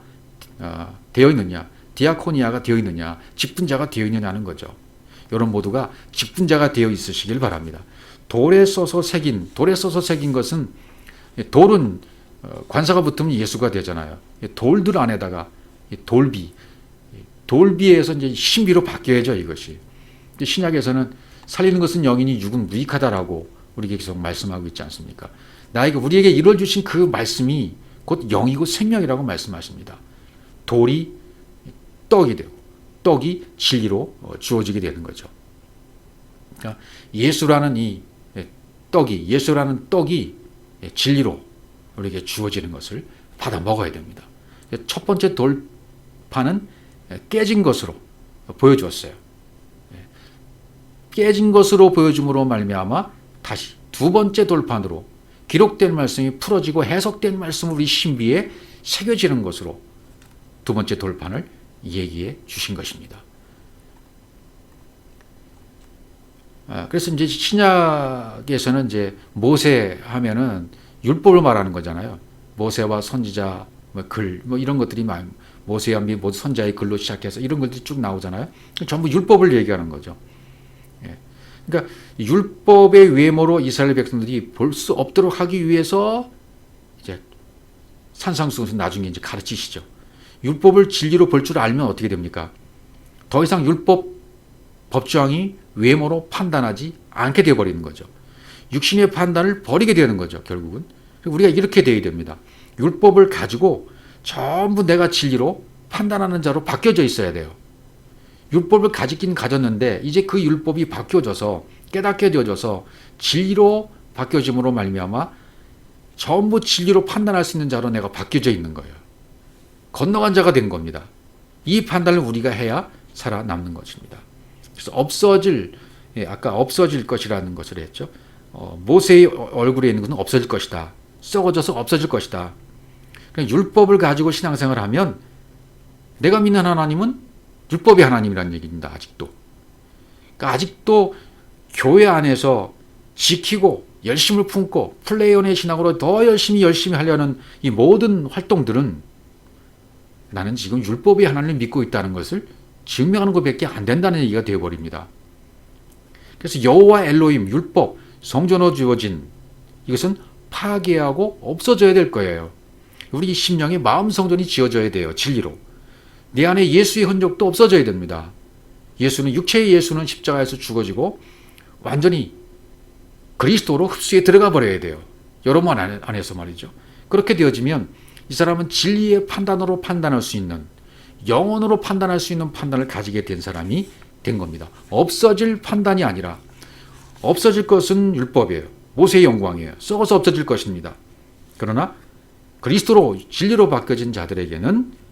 되어 있느냐? 디아코니아가 되어 있느냐? 직분자가 되어 있느냐는 거죠. 여러분 모두가 직분자가 되어 있으시길 바랍니다. 돌에 써서 새긴 것은, 돌은 관사가 붙으면 예수가 되잖아요. 돌들 안에다가 돌비에서 이제 신비로 바뀌어야죠, 이것이. 신약에서는 살리는 것은 영이니 육은 무익하다라고 우리에게 계속 말씀하고 있지 않습니까? 우리에게 이루어 주신 그 말씀이 곧 영이고 생명이라고 말씀하십니다. 돌이 떡이 되고 떡이 진리로 주어지게 되는 거죠. 그러니까 예수라는 떡이 진리로 우리에게 주어지는 것을 받아 먹어야 됩니다. 첫 번째 돌판은 깨진 것으로 보여주었어요. 깨진 것으로 보여줌으로 말미암아 다시 두 번째 돌판으로 기록된 말씀이 풀어지고 해석된 말씀으로 우리 신비에 새겨지는 것으로 두 번째 돌판을 얘기해 주신 것입니다. 그래서 이제 신약에서는 이제 모세 하면은 율법을 말하는 거잖아요. 모세와 선지자 글 이런 것들이 모세와 모든 선자의 글로 시작해서 이런 것들이 쭉 나오잖아요. 전부 율법을 얘기하는 거죠. 그러니까 율법의 외모로 이스라엘 백성들이 볼 수 없도록 하기 위해서 이제 산상수훈에서 나중에 이제 가르치시죠. 율법을 진리로 볼 줄 알면 어떻게 됩니까? 더 이상 율법 법조항이 외모로 판단하지 않게 되어버리는 거죠. 육신의 판단을 버리게 되는 거죠. 결국은 우리가 이렇게 되어야 됩니다. 율법을 가지고 전부 내가 진리로 판단하는 자로 바뀌어져 있어야 돼요. 율법을 가지긴 가졌는데 이제 그 율법이 바뀌어져서 깨닫게 되어져서 진리로 바뀌어짐으로 말미암아 전부 진리로 판단할 수 있는 자로 내가 바뀌어져 있는 거예요. 건너간 자가 된 겁니다. 이 판단을 우리가 해야 살아남는 것입니다. 그래서 아까 없어질 것이라는 것을 했죠. 모세의 얼굴에 있는 것은 없어질 것이다. 썩어져서 없어질 것이다. 그러니까 율법을 가지고 신앙생활을 하면 내가 믿는 하나님은 율법의 하나님이라는 얘기입니다. 아직도. 그러니까 아직도 교회 안에서 지키고 열심을 품고 플레이온의 신앙으로 더 열심히 하려는 이 모든 활동들은 나는 지금 율법의 하나님을 믿고 있다는 것을 증명하는 것밖에 안 된다는 얘기가 되어버립니다. 그래서 여호와 엘로힘, 율법, 성전으로 주어진 이것은 파괴하고 없어져야 될 거예요. 우리 심령의 마음 성전이 지어져야 돼요. 진리로. 내 안에 예수의 흔적도 없어져야 됩니다. 육체의 예수는 십자가에서 죽어지고 완전히 그리스도로 흡수에 들어가 버려야 돼요. 여러분 안에서 말이죠. 그렇게 되어지면 이 사람은 진리의 판단으로 판단할 수 있는, 영혼으로 판단할 수 있는 판단을 가지게 된 사람이 된 겁니다. 없어질 판단이 아니라 없어질 것은 율법이에요. 모세의 영광이에요. 썩어서 없어질 것입니다. 그러나 그리스도로 진리로 바뀌어진 자들에게는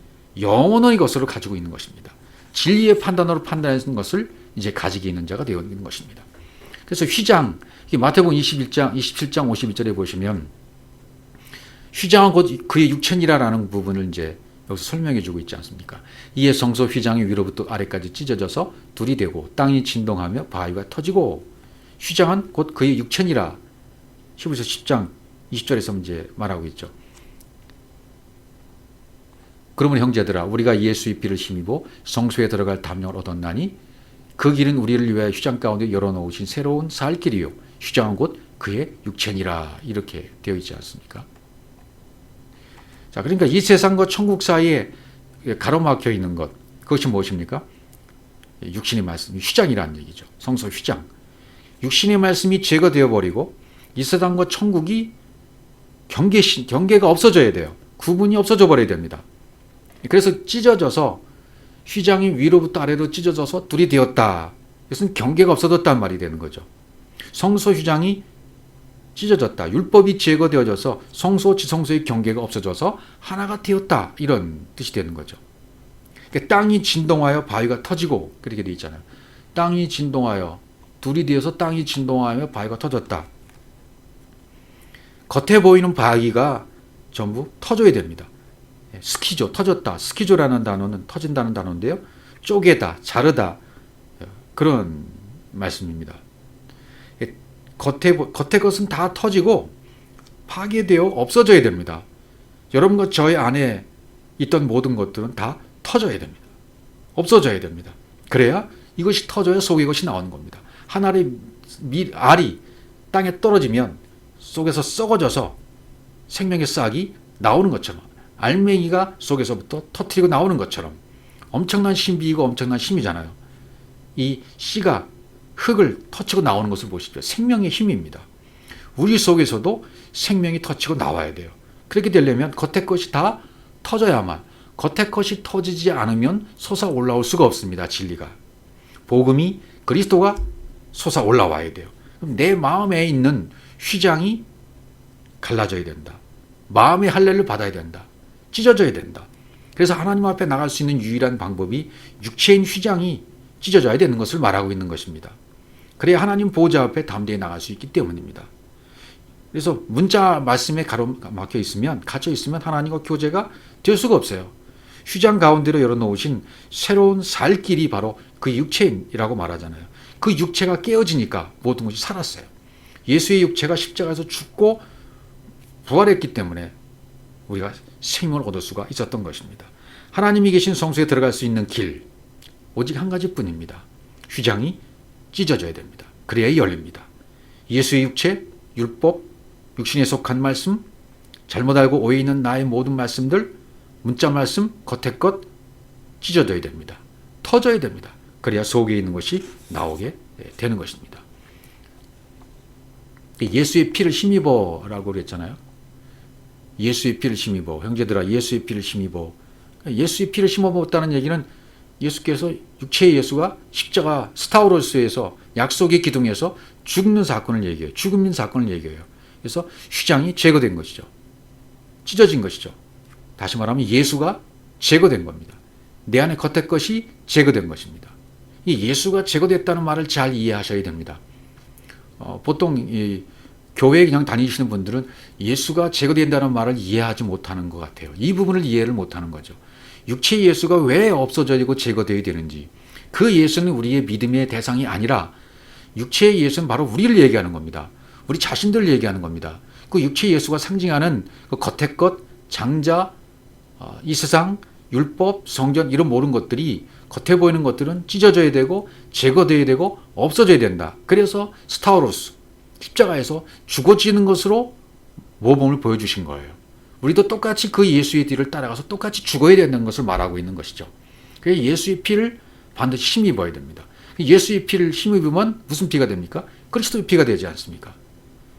영원의 것으로 가지고 있는 것입니다. 진리의 판단으로 판단하는 것을 이제 가지고 있는 자가 되어 있는 것입니다. 그래서 휘장, 마태복음 27장 51절에 보시면 휘장은 곧 그의 육천이라는 부분을 이제 여기서 설명해 주고 있지 않습니까? 이에 성소 휘장이 위로부터 아래까지 찢어져서 둘이 되고 땅이 진동하며 바위가 터지고 휘장은 곧 그의 육천이라 히브리서 10장 20절에서 이제 말하고 있죠. 그러면 형제들아 우리가 예수의 피를 힘입어 성소에 들어갈 담력을 얻었나니 그 길은 우리를 위하여 휘장 가운데 열어놓으신 새로운 살 길이요 휘장은 곧 그의 육체니라 이렇게 되어 있지 않습니까? 자, 그러니까 이 세상과 천국 사이에 가로막혀 있는 것 그것이 무엇입니까? 육신의 말씀, 휘장이라는 얘기죠. 성소 휘장. 육신의 말씀이 제거되어 버리고 이 세상과 천국이 경계가 없어져야 돼요. 구분이 없어져 버려야 됩니다. 그래서 찢어져서 휘장이 위로부터 아래로 찢어져서 둘이 되었다. 이것은 경계가 없어졌단 말이 되는 거죠. 성소 휘장이 찢어졌다. 율법이 제거되어져서 성소 지성소의 경계가 없어져서 하나가 되었다. 이런 뜻이 되는 거죠. 그러니까 땅이 진동하여 바위가 터지고 그렇게 되어 있잖아요. 땅이 진동하여 둘이 되어서 땅이 진동하여 바위가 터졌다. 겉에 보이는 바위가 전부 터져야 됩니다. 스키조, 터졌다. 스키조라는 단어는 터진다는 단어인데요. 쪼개다, 자르다, 그런 말씀입니다. 겉에 것은 다 터지고 파괴되어 없어져야 됩니다. 여러분과 저의 안에 있던 모든 것들은 다 터져야 됩니다. 없어져야 됩니다. 그래야 이것이 터져야 속의 것이 나오는 겁니다. 한 알이 땅에 떨어지면 속에서 썩어져서 생명의 싹이 나오는 것처럼, 알맹이가 속에서부터 터뜨리고 나오는 것처럼 엄청난 신비이고 엄청난 힘이잖아요. 이 씨가 흙을 터치고 나오는 것을 보십시오. 생명의 힘입니다. 우리 속에서도 생명이 터치고 나와야 돼요. 그렇게 되려면 겉에 것이 다 터져야만, 겉에 것이 터지지 않으면 솟아 올라올 수가 없습니다. 진리가. 복음이, 그리스도가 솟아 올라와야 돼요. 그럼 내 마음에 있는 휘장이 갈라져야 된다. 마음의 할례를 받아야 된다. 찢어져야 된다. 그래서 하나님 앞에 나갈 수 있는 유일한 방법이 육체인 휘장이 찢어져야 되는 것을 말하고 있는 것입니다. 그래야 하나님 보좌 앞에 담대히 나갈 수 있기 때문입니다. 그래서 문자 말씀에 가로막혀 있으면, 갇혀 있으면 하나님과 교제가 될 수가 없어요. 휘장 가운데로 열어놓으신 새로운 살 길이 바로 그 육체이라고 말하잖아요. 그 육체가 깨어지니까 모든 것이 살았어요. 예수의 육체가 십자가에서 죽고 부활했기 때문에 우리가 생명을 얻을 수가 있었던 것입니다. 하나님이 계신 성소에 들어갈 수 있는 길, 오직 한 가지뿐입니다. 휘장이 찢어져야 됩니다. 그래야 열립니다. 예수의 육체, 율법, 육신에 속한 말씀, 잘못 알고 오해 있는 나의 모든 말씀들, 문자 말씀, 겉에 것 찢어져야 됩니다. 터져야 됩니다. 그래야 속에 있는 것이 나오게 되는 것입니다. 예수의 피를 힘입어라고 그랬잖아요. 예수의 피를 힘입어. 형제들아, 예수의 피를 힘입어. 예수의 피를 힘입었다는 얘기는 예수께서, 육체의 예수가 십자가 스타우로스에서 약속의 기둥에서 죽는 사건을 얘기해요. 죽음인 사건을 얘기해요. 그래서 휘장이 제거된 것이죠. 찢어진 것이죠. 다시 말하면 예수가 제거된 겁니다. 내 안에 겉에 것이 제거된 것입니다. 이 예수가 제거됐다는 말을 잘 이해하셔야 됩니다. 보통 이 교회에 그냥 다니시는 분들은 예수가 제거된다는 말을 이해하지 못하는 것 같아요. 이 부분을 이해를 못하는 거죠. 육체의 예수가 왜 없어져지고 제거되어야 되는지, 그 예수는 우리의 믿음의 대상이 아니라 육체의 예수는 바로 우리를 얘기하는 겁니다. 우리 자신들을 얘기하는 겁니다. 그 육체의 예수가 상징하는 그 겉의 것, 장자, 이 세상, 율법, 성전, 이런 모든 것들이, 겉에 보이는 것들은 찢어져야 되고 제거되어야 되고 없어져야 된다. 그래서 스타우로스, 십자가에서 죽어지는 것으로 모범을 보여주신 거예요. 우리도 똑같이 그 예수의 뒤를 따라가서 똑같이 죽어야 되는 것을 말하고 있는 것이죠. 그래서 예수의 피를 반드시 힘입어야 됩니다. 예수의 피를 힘입으면 무슨 피가 됩니까? 그리스도의 피가 되지 않습니까?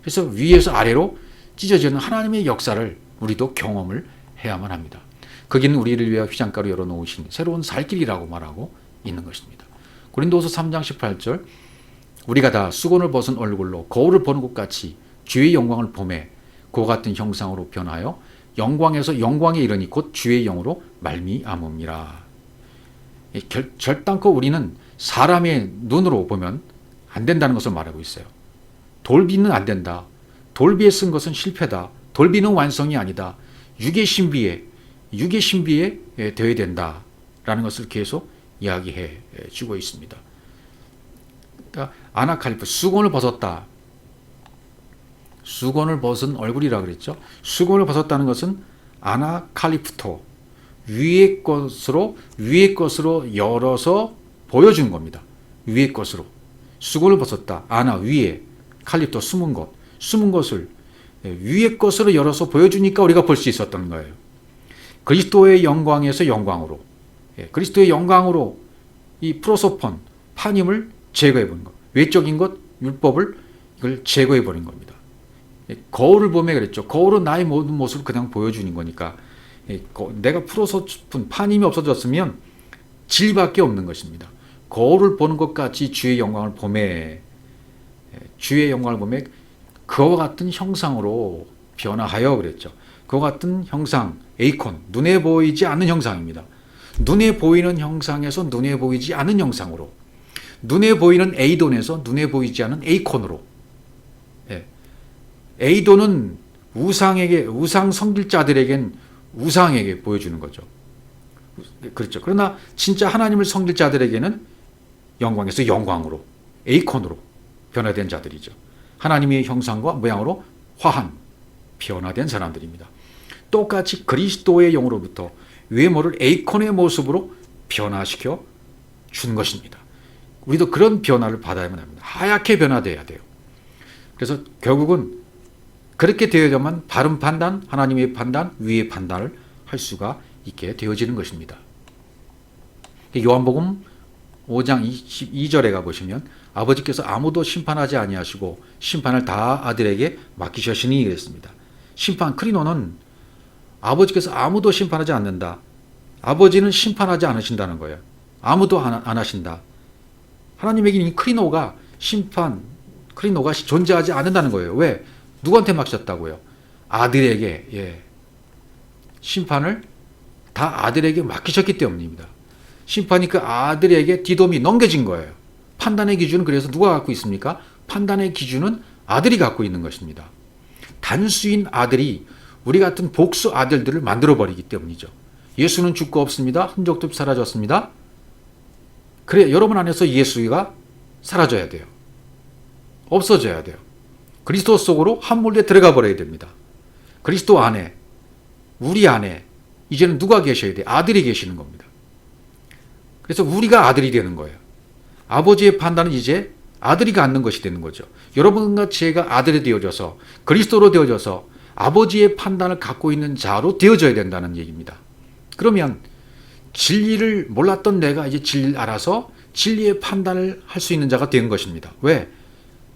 그래서 위에서 아래로 찢어지는 하나님의 역사를 우리도 경험을 해야만 합니다. 거기는 우리를 위해 휘장가로 열어놓으신 새로운 살길이라고 말하고 있는 것입니다. 고린도서 3장 18절, 우리가 다 수건을 벗은 얼굴로 거울을 보는 것 같이 주의 영광을 보매 그와 같은 형상으로 변하여 영광에서 영광에 이르니 곧 주의 영으로 말미암음이라. 결단코 우리는 사람의 눈으로 보면 안 된다는 것을 말하고 있어요. 돌비는 안 된다. 돌비에 쓴 것은 실패다. 돌비는 완성이 아니다. 육의 신비에 되어야 된다라는 것을 계속 이야기해 주고 있습니다. 그러니까 아나칼리프, 수건을 벗었다. 수건을 벗은 얼굴이라 그랬죠. 수건을 벗었다는 것은 아나칼리프토, 위의 것으로 열어서 보여주는 겁니다. 위의 것으로. 수건을 벗었다. 아나, 위에, 칼리프토, 숨은 것. 숨은 것을 위의 것으로 열어서 보여주니까 우리가 볼 수 있었던 거예요. 그리스도의 영광에서 영광으로, 그리스도의 영광으로 이 프로소폰, 판임을 제거해 버린 것. 외적인 것, 율법을 이걸 제거해 버린 겁니다. 거울을 보면 그랬죠. 거울은 나의 모든 모습을 그냥 보여주는 거니까, 내가 프로소폰, 판임이 없어졌으면 진리밖에 없는 것입니다. 거울을 보는 것 같이 주의 영광을 보매 그와 같은 형상으로 변화하여 그랬죠. 그와 같은 형상, 에이콘, 눈에 보이지 않는 형상입니다. 눈에 보이는 형상에서 눈에 보이지 않는 형상으로, 눈에 보이는 에이돈에서 눈에 보이지 않는 에이콘으로. 에이돈은 우상 섬길자들에겐 우상에게 보여주는 거죠. 그렇죠. 그러나 진짜 하나님을 섬길 자들에게는 영광에서 영광으로, 에이콘으로 변화된 자들이죠. 하나님의 형상과 모양으로 화한, 변화된 사람들입니다. 똑같이 그리스도의 영으로부터 외모를 에이콘의 모습으로 변화시켜 준 것입니다. 우리도 그런 변화를 받아야만 합니다. 하얗게 변화돼야 돼요. 그래서 결국은 그렇게 되어야만 바른 판단, 하나님의 판단, 위의 판단을 할 수가 있게 되어지는 것입니다. 요한복음 5장 22절에 가보시면 아버지께서 아무도 심판하지 아니하시고 심판을 다 아들에게 맡기셨으니 그랬습니다. 심판, 크리노는 아버지께서 아무도 심판하지 않는다. 아버지는 심판하지 않으신다는 거예요. 아무도 안 하신다. 하나님에게는 이 크리노가 존재하지 않는다는 거예요. 왜? 누구한테 맡겼다고요? 아들에게, 심판을 다 아들에게 맡기셨기 때문입니다. 심판이 그 아들에게 디돔이 넘겨진 거예요. 판단의 기준은 그래서 누가 갖고 있습니까? 판단의 기준은 아들이 갖고 있는 것입니다. 단수인 아들이 우리 같은 복수 아들들을 만들어버리기 때문이죠. 예수는 죽고 없습니다. 흔적도 사라졌습니다. 그래, 여러분 안에서 예수가 사라져야 돼요. 없어져야 돼요. 그리스도 속으로 한 몰래 들어가 버려야 됩니다. 그리스도 안에, 우리 안에 이제는 누가 계셔야 돼요? 아들이 계시는 겁니다. 그래서 우리가 아들이 되는 거예요. 아버지의 판단은 이제 아들이 갖는 것이 되는 거죠. 여러분과 제가 아들이 되어져서 그리스도로 되어져서 아버지의 판단을 갖고 있는 자로 되어져야 된다는 얘기입니다. 그러면 진리를 몰랐던 내가 이제 진리를 알아서 진리의 판단을 할 수 있는 자가 된 것입니다. 왜?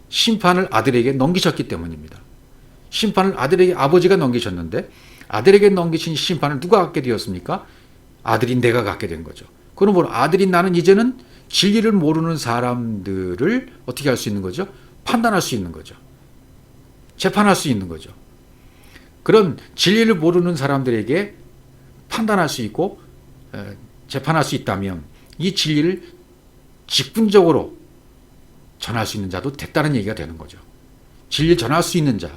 심판을 아들에게 넘기셨기 때문입니다. 심판을 아들에게 아버지가 넘기셨는데 아들에게 넘기신 심판을 누가 갖게 되었습니까? 아들인 내가 갖게 된 거죠. 그러므로 아들인 나는 이제는 진리를 모르는 사람들을 어떻게 할 수 있는 거죠? 판단할 수 있는 거죠. 재판할 수 있는 거죠. 그런 진리를 모르는 사람들에게 판단할 수 있고 재판할 수 있다면 이 진리를 직분적으로 전할 수 있는 자도 됐다는 얘기가 되는 거죠. 진리를 전할 수 있는 자,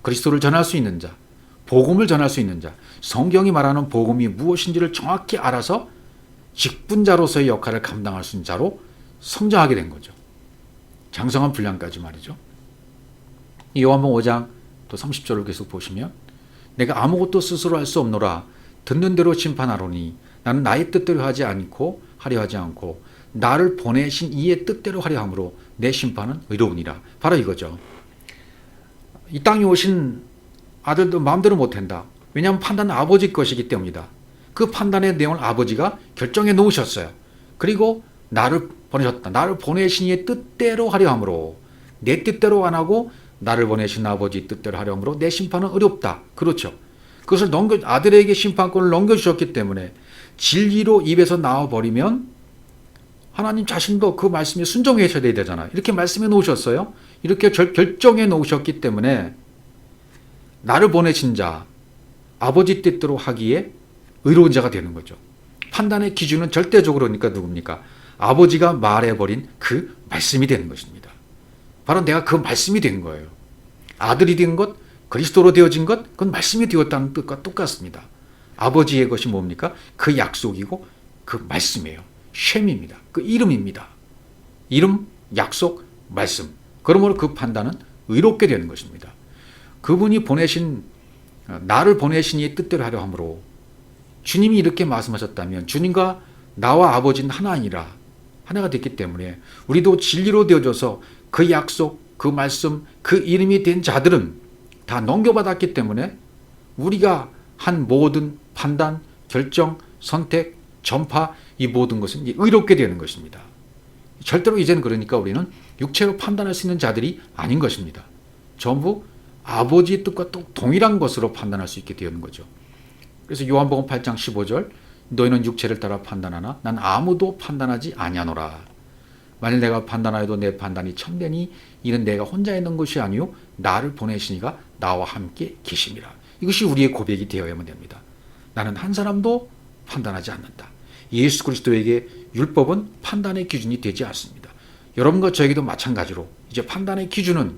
그리스도를 전할 수 있는 자, 복음을 전할 수 있는 자, 성경이 말하는 복음이 무엇인지를 정확히 알아서 직분자로서의 역할을 감당할 수 있는 자로 성장하게 된 거죠. 장성한 분량까지 말이죠. 이 요한복음 5장 또 30절을 계속 보시면 내가 아무것도 스스로 할 수 없노라 듣는 대로 심판하노니 나는 나의 뜻대로 하지 않고 하려 하지 않고 나를 보내신 이의 뜻대로 하려 함으로 내 심판은 의로우니라. 바로 이거죠. 이 땅에 오신 아들도 마음대로 못한다. 왜냐하면 판단은 아버지 것이기 때문이다. 그 판단의 내용을 아버지가 결정해 놓으셨어요. 그리고 나를 보내셨다. 나를 보내신 이의 뜻대로 하려 함으로 내 뜻대로 안 하고 나를 보내신 아버지 뜻대로 하려 함으로 내 심판은 어렵다. 그렇죠. 그것을 아들에게 심판권을 넘겨주셨기 때문에 진리로 입에서 나와버리면 하나님 자신도 그 말씀에 순종하셔야 되잖아요. 이렇게 말씀해 놓으셨어요. 이렇게 결정해 놓으셨기 때문에 나를 보내신 자, 아버지 뜻대로 하기에 의로운 자가 되는 거죠. 판단의 기준은 절대적으로 그러니까 누굽니까? 아버지가 말해버린 그 말씀이 되는 것입니다. 바로 내가 그 말씀이 된 거예요. 아들이 된 것, 그리스도로 되어진 것, 그건 말씀이 되었다는 뜻과 똑같습니다. 아버지의 것이 뭡니까? 그 약속이고 그 말씀이에요. 셈입니다. 그 이름입니다. 이름, 약속, 말씀. 그러므로 그 판단은 의롭게 되는 것입니다. 그분이 나를 보내신 이의 뜻대로 하려 함으로 주님이 이렇게 말씀하셨다면 주님과 나와 아버지는 하나이라 하나가 됐기 때문에 우리도 진리로 되어져서 그 약속, 그 말씀, 그 이름이 된 자들은 다 넘겨받았기 때문에 우리가 한 모든 판단, 결정, 선택, 전파 이 모든 것은 의롭게 되는 것입니다. 절대로 이제는 그러니까 우리는 육체로 판단할 수 있는 자들이 아닌 것입니다. 전부 아버지의 뜻과 또 동일한 것으로 판단할 수 있게 되는 거죠. 그래서 요한복음 8장 15절 너희는 육체를 따라 판단하나 난 아무도 판단하지 아니하노라. 만일 내가 판단하여도 내 판단이 참되니 이는 내가 혼자 있는 것이 아니요 나를 보내시니가 나와 함께 계심이라. 이것이 우리의 고백이 되어야만 됩니다. 나는 한 사람도 판단하지 않는다. 예수 그리스도에게 율법은 판단의 기준이 되지 않습니다. 여러분과 저에게도 마찬가지로 이제 판단의 기준은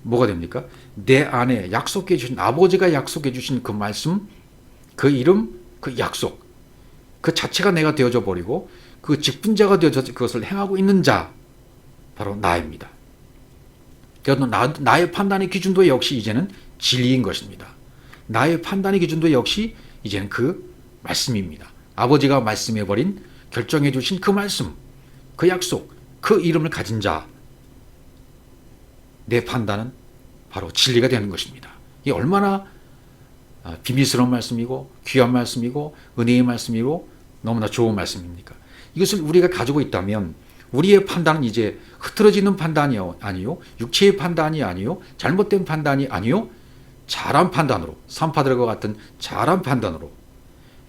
뭐가 됩니까? 내 안에 약속해 주신, 아버지가 약속해 주신 그 말씀, 그 이름, 그 약속, 그 자체가 내가 되어져 버리고 그 직분자가 되어져 그것을 행하고 있는 자, 바로 나입니다. 그래서 나의 판단의 기준도 역시 이제는 진리인 것입니다. 나의 판단의 기준도 역시 이제는 그 말씀입니다. 아버지가 말씀해버린, 결정해 주신 그 말씀, 그 약속, 그 이름을 가진 자, 내 판단은 바로 진리가 되는 것입니다. 이게 얼마나 비밀스러운 말씀이고 귀한 말씀이고 은혜의 말씀이고 너무나 좋은 말씀입니까? 이것을 우리가 가지고 있다면 우리의 판단은 이제 흐트러지는 판단이 아니요, 육체의 판단이 아니요, 잘못된 판단이 아니요, 잘한 판단으로, 산파들과 같은 잘한 판단으로.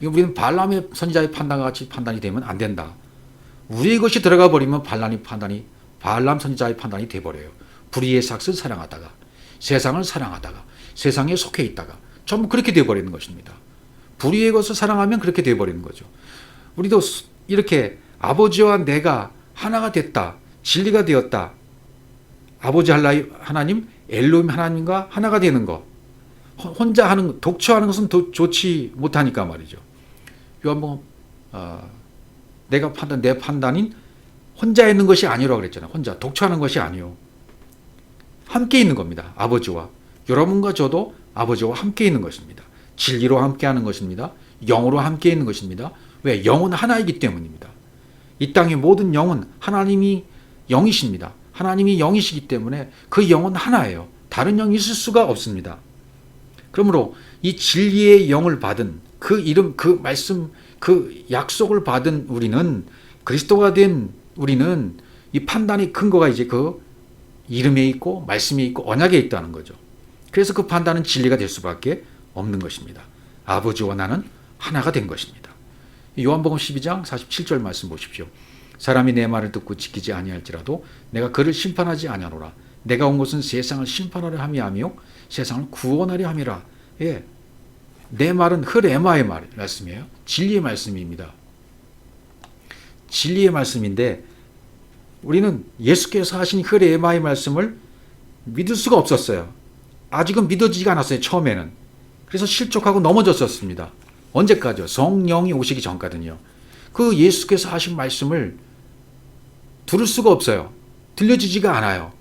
우리는 발람의 선지자의 판단과 같이 판단이 되면 안 된다. 우리의 것이 들어가 버리면 발람 선지자의 판단이 돼버려요. 불의의 삭을 사랑하다가, 세상을 사랑하다가, 세상에 속해 있다가 전부 그렇게 돼버리는 것입니다. 불의의 것을 사랑하면 그렇게 돼버리는 거죠. 우리도 이렇게 아버지와 내가 하나가 됐다, 진리가 되었다, 아버지 하나님, 엘로힘 하나님과 하나가 되는 것, 혼자 하는, 독처하는 것은 좋지 못하니까 말이죠. 요한복음 내 판단인 혼자 있는 것이 아니라고 그랬잖아요. 혼자 독처하는 것이 아니요, 함께 있는 겁니다. 아버지와, 여러분과 저도 아버지와 함께 있는 것입니다. 진리로 함께하는 것입니다. 영으로 함께 있는 것입니다. 왜? 영은 하나이기 때문입니다. 이 땅의 모든 영은 하나님이 영이십니다. 하나님이 영이시기 때문에 그 영은 하나예요. 다른 영이 있을 수가 없습니다. 그러므로 이 진리의 영을 받은 그 이름, 그 말씀, 그 약속을 받은 우리는, 그리스도가 된 우리는 이 판단의 근거가 이제 그 이름에 있고 말씀에 있고 언약에 있다는 거죠. 그래서 그 판단은 진리가 될 수밖에 없는 것입니다. 아버지와 나는 하나가 된 것입니다. 요한복음 12장 47절 말씀 보십시오. 사람이 내 말을 듣고 지키지 아니할지라도 내가 그를 심판하지 아니하노라. 내가 온 것은 세상을 심판하려 함이 아니요 세상을 구원하려 함이라. 예, 내 말은 흐레마의 말씀이에요. 진리의 말씀입니다. 진리의 말씀인데 우리는 예수께서 하신 흐레마의 말씀을 믿을 수가 없었어요. 아직은 믿어지지가 않았어요. 처음에는. 그래서 실족하고 넘어졌었습니다. 언제까지요? 성령이 오시기 전까지요. 그 예수께서 하신 말씀을 들을 수가 없어요. 들려지지가 않아요.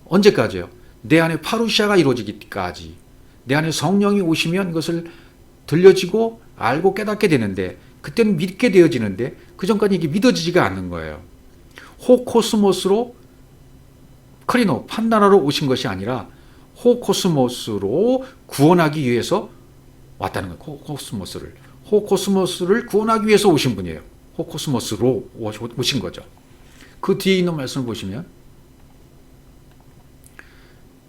언제까지요? 내 안에 파루시아가 이루어지기까지. 내 안에 성령이 오시면 이것을 들려지고 알고 깨닫게 되는데, 그때는 믿게 되어지는데 그 전까지 이게 믿어지지가 않는 거예요. 호코스모스로, 크리노, 판단하러 오신 것이 아니라 호코스모스로 구원하기 위해서 왔다는 거예요. 호코스모스를 구원하기 위해서 오신 분이에요. 호코스모스로 오신 거죠. 그 뒤에 있는 말씀을 보시면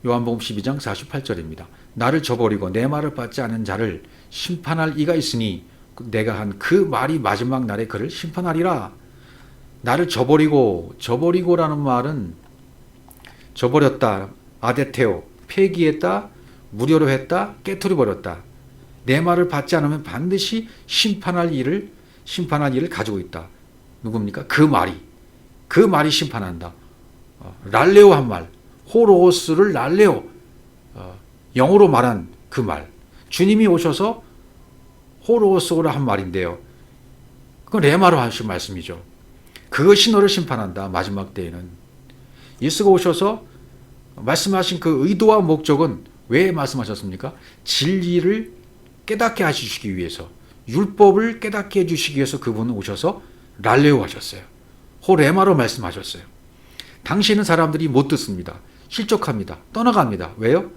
요한복음 12장 48절입니다. 나를 저버리고 내 말을 받지 않은 자를 심판할 이가 있으니 내가 한 그 말이 마지막 날에 그를 심판하리라. 나를 저버리고라는 말은 저버렸다, 아데테오, 폐기했다, 무료로 했다, 깨트려버렸다. 내 말을 받지 않으면 반드시 심판할 일을 가지고 있다. 누굽니까? 그 말이 심판한다. 랄레오 한 말, 호로스를 랄레오, 영어로 말한 그 말. 주님이 오셔서 호로스로 한 말인데요. 그건 레마로 하신 말씀이죠. 그것이 너를 심판한다. 마지막 때에는. 예수가 오셔서 말씀하신 그 의도와 목적은 왜 말씀하셨습니까? 진리를 깨닫게 하시기 위해서, 율법을 깨닫게 해주시기 위해서 그분은 오셔서 랄레오 하셨어요. 호레마로 말씀하셨어요. 당시에는 사람들이 못 듣습니다. 실족합니다. 떠나갑니다. 왜요?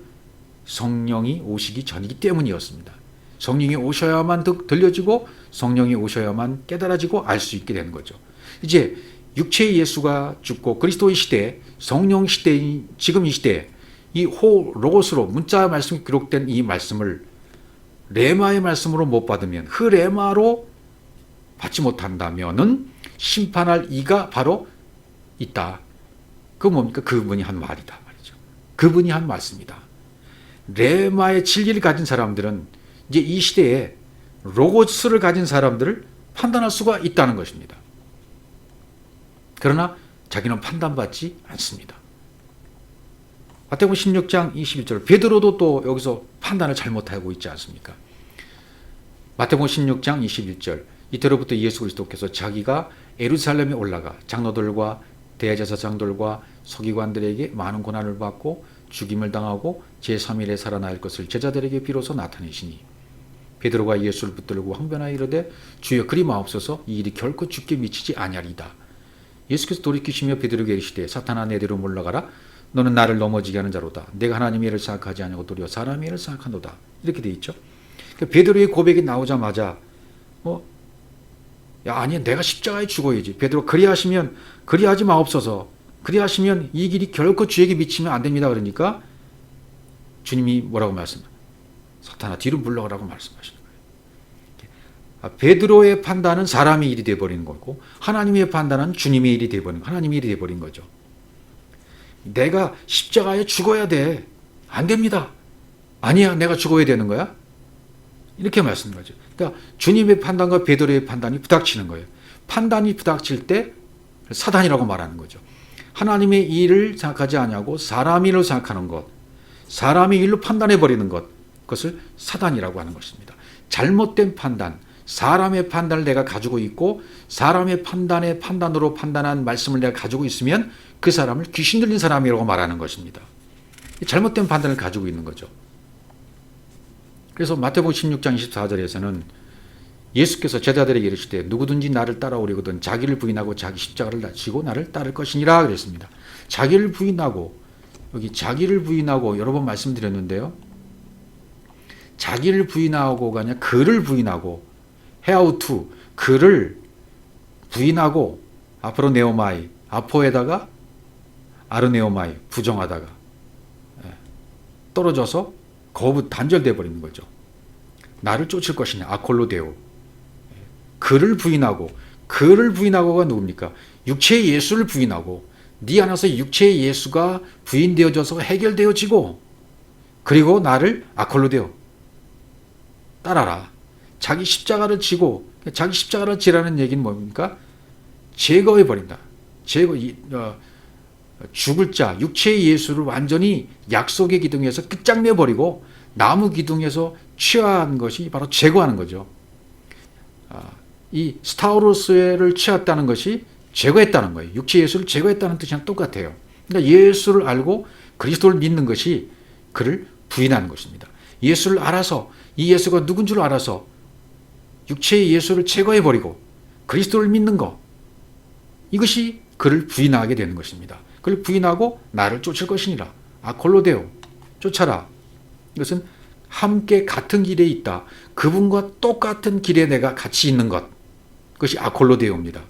성령이 오시기 전이기 때문이었습니다. 성령이 오셔야만 들려지고 성령이 오셔야만 깨달아지고 알 수 있게 되는 거죠. 이제 육체의 예수가 죽고 그리스도의 시대, 성령 시대인 지금 이 시대에 이 로고스로 문자 말씀이 기록된 이 말씀을 레마의 말씀으로 못 받으면, 그 레마로 받지 못한다면은 심판할 이가 바로 있다. 그 뭡니까? 그분이 한 말이다 말이죠. 그분이 한 말씀이다. 레마의 진리를 가진 사람들은 이제 이 시대에 로고스를 가진 사람들을 판단할 수가 있다는 것입니다. 그러나 자기는 판단받지 않습니다. 마태복음 16장 21절 베드로도 또 여기서 판단을 잘못하고 있지 않습니까? 마태복음 16장 21절 이때로부터 예수 그리스도께서 자기가 예루살렘에 올라가 장로들과 대제사장들과 서기관들에게 많은 고난을 받고 죽임을 당하고 제3일에 살아날 것을 제자들에게 비로소 나타내시니 베드로가 예수를 붙들고 항변하여 이르되 주여 그리 마옵소서 이 일이 결코 죽게 미치지 아니하리이다. 예수께서 돌이키시며 베드로에게 이르시되 사탄아 내대로 물러가라 너는 나를 넘어지게 하는 자로다. 내가 하나님의 일을 생각하지 아니하고 도리어 사람의 일을 생각한도다. 이렇게 돼 있죠. 베드로의 고백이 나오자마자 아니 내가 십자가에 죽어야지. 베드로 그리하지 마옵소서. 그리하시면 이 길이 결코 주에게 미치면 안 됩니다. 그러니까 주님이 뭐라고 말씀하세요? 사탄아 뒤로 물러가라고 말씀하시는 거예요. 베드로의 판단은 사람의 일이 되어버리는 거고 하나님의 판단은 주님의 일이 되어버리는 하나님의 일이 되어버린 거죠. 내가 십자가에 죽어야 돼. 안 됩니다. 아니야 내가 죽어야 되는 거야. 이렇게 말씀하죠. 그러니까 주님의 판단과 베드로의 판단이 부닥치는 거예요. 판단이 부닥칠 때 사단이라고 말하는 거죠. 하나님의 일을 생각하지 아니하고 사람의 일로 생각하는 것, 사람의 일로 판단해버리는 것, 그것을 사단이라고 하는 것입니다. 잘못된 판단, 사람의 판단을 내가 가지고 있고 사람의 판단으로 판단한 말씀을 내가 가지고 있으면 그 사람을 귀신 들린 사람이라고 말하는 것입니다. 잘못된 판단을 가지고 있는 거죠. 그래서 마태복음 16장 24절에서는 예수께서 제자들에게 이르시되 누구든지 나를 따라오려거든 자기를 부인하고 자기 십자가를 지고 나를 따를 것이니라 그랬습니다. 자기를 부인하고 여기 자기를 부인하고 여러 번 말씀드렸는데요. 자기를 부인하고가 아니라 그를 부인하고 헤아우투 그를 부인하고 앞으로 네오마이 아포에다가 아르네오마이 부정하다가 떨어져서 단절돼 버리는 거죠. 나를 쫓을 것이냐 아콜로데오 그를 부인하고가 누굽니까? 육체의 예수를 부인하고 네 안에서 육체의 예수가 부인되어져서 해결되어지고 그리고 나를 아콜로데오 따라라. 자기 십자가를 지고 자기 십자가를 지라는 얘기는 뭡니까? 제거해 버린다. 죽을 자 육체의 예수를 완전히 약속의 기둥에서 끝장내 버리고 나무 기둥에서 취한 것이 바로 제거하는 거죠. 이 스타우로스를 취했다는 것이 제거했다는 거예요. 육체 예수를 제거했다는 뜻이랑 똑같아요. 그러니까 예수를 알고 그리스도를 믿는 것이 그를 부인하는 것입니다. 예수를 알아서 이 예수가 누군 줄 알아서 육체의 예수를 제거해버리고 그리스도를 믿는 것 이것이 그를 부인하게 되는 것입니다. 그를 부인하고 나를 쫓을 것이니라. 아콜로데오 쫓아라. 이것은 함께 같은 길에 있다. 그분과 똑같은 길에 내가 같이 있는 것. 그것이 아콜로데오입니다.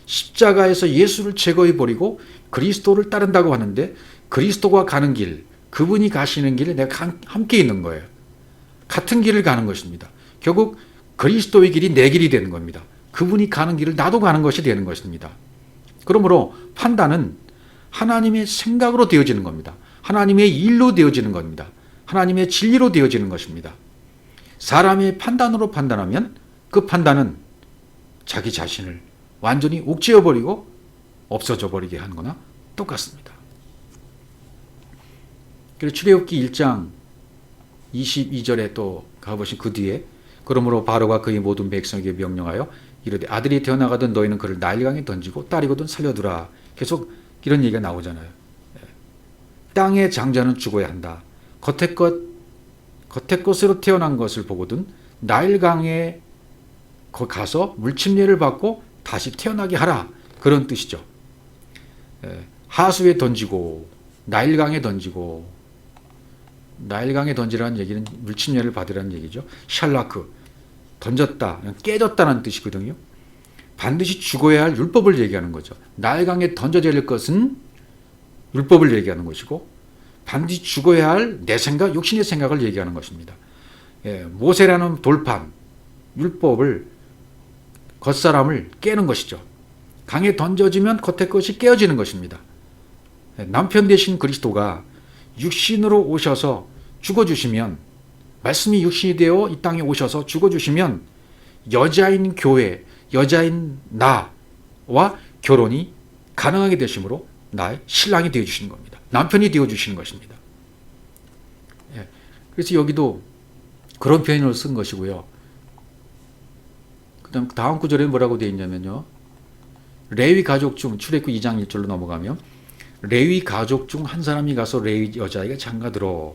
십자가에서 예수를 제거해버리고 그리스도를 따른다고 하는데 그리스도가 가는 길, 그분이 가시는 길에 내가 함께 있는 거예요. 같은 길을 가는 것입니다. 결국 그리스도의 길이 내 길이 되는 겁니다. 그분이 가는 길을 나도 가는 것이 되는 것입니다. 그러므로 판단은 하나님의 생각으로 되어지는 겁니다. 하나님의 일로 되어지는 겁니다. 하나님의 진리로 되어지는 것입니다. 사람의 판단으로 판단하면 그 판단은 자기 자신을 완전히 옥죄어버리고 없어져 버리게 하는 거나 똑같습니다. 그리고 출애굽기 1장 22절에 또 가보신 그 뒤에 그러므로 바로가 그의 모든 백성에게 명령하여 이르되 아들이 태어나가든 너희는 그를 나일강에 던지고 딸이거든 살려두라. 계속 이런 얘기가 나오잖아요. 땅의 장자는 죽어야 한다. 겉의 것으로 태어난 것을 보거든 나일강에 가서 물침례를 받고 다시 태어나게 하라. 그런 뜻이죠. 하수에 던지고 나일강에 던지고 나일강에 던지라는 얘기는 물침례를 받으라는 얘기죠. 샬라크 던졌다, 깨졌다는 뜻이거든요. 반드시 죽어야 할 율법을 얘기하는 거죠. 나일강에 던져져야 할 것은 율법을 얘기하는 것이고 반드시 죽어야 할 내 생각, 육신의 생각을 얘기하는 것입니다. 모세라는 돌판, 율법을 겉사람을 깨는 것이죠. 강에 던져지면 겉의 것이 깨어지는 것입니다. 남편 되신 그리스도가 육신으로 오셔서 죽어주시면 말씀이 육신이 되어 이 땅에 오셔서 죽어주시면 여자인 교회, 여자인 나와 결혼이 가능하게 되심으로 나의 신랑이 되어주시는 겁니다. 남편이 되어주시는 것입니다. 예. 그래서 여기도 그런 표현을 쓴 것이고요. 그 다음 구절에 뭐라고 되어 있냐면요. 레위 가족 중 출애굽 2장 1절로 넘어가면 레위 가족 중 한 사람이 가서 레위 여자에게 장가들어.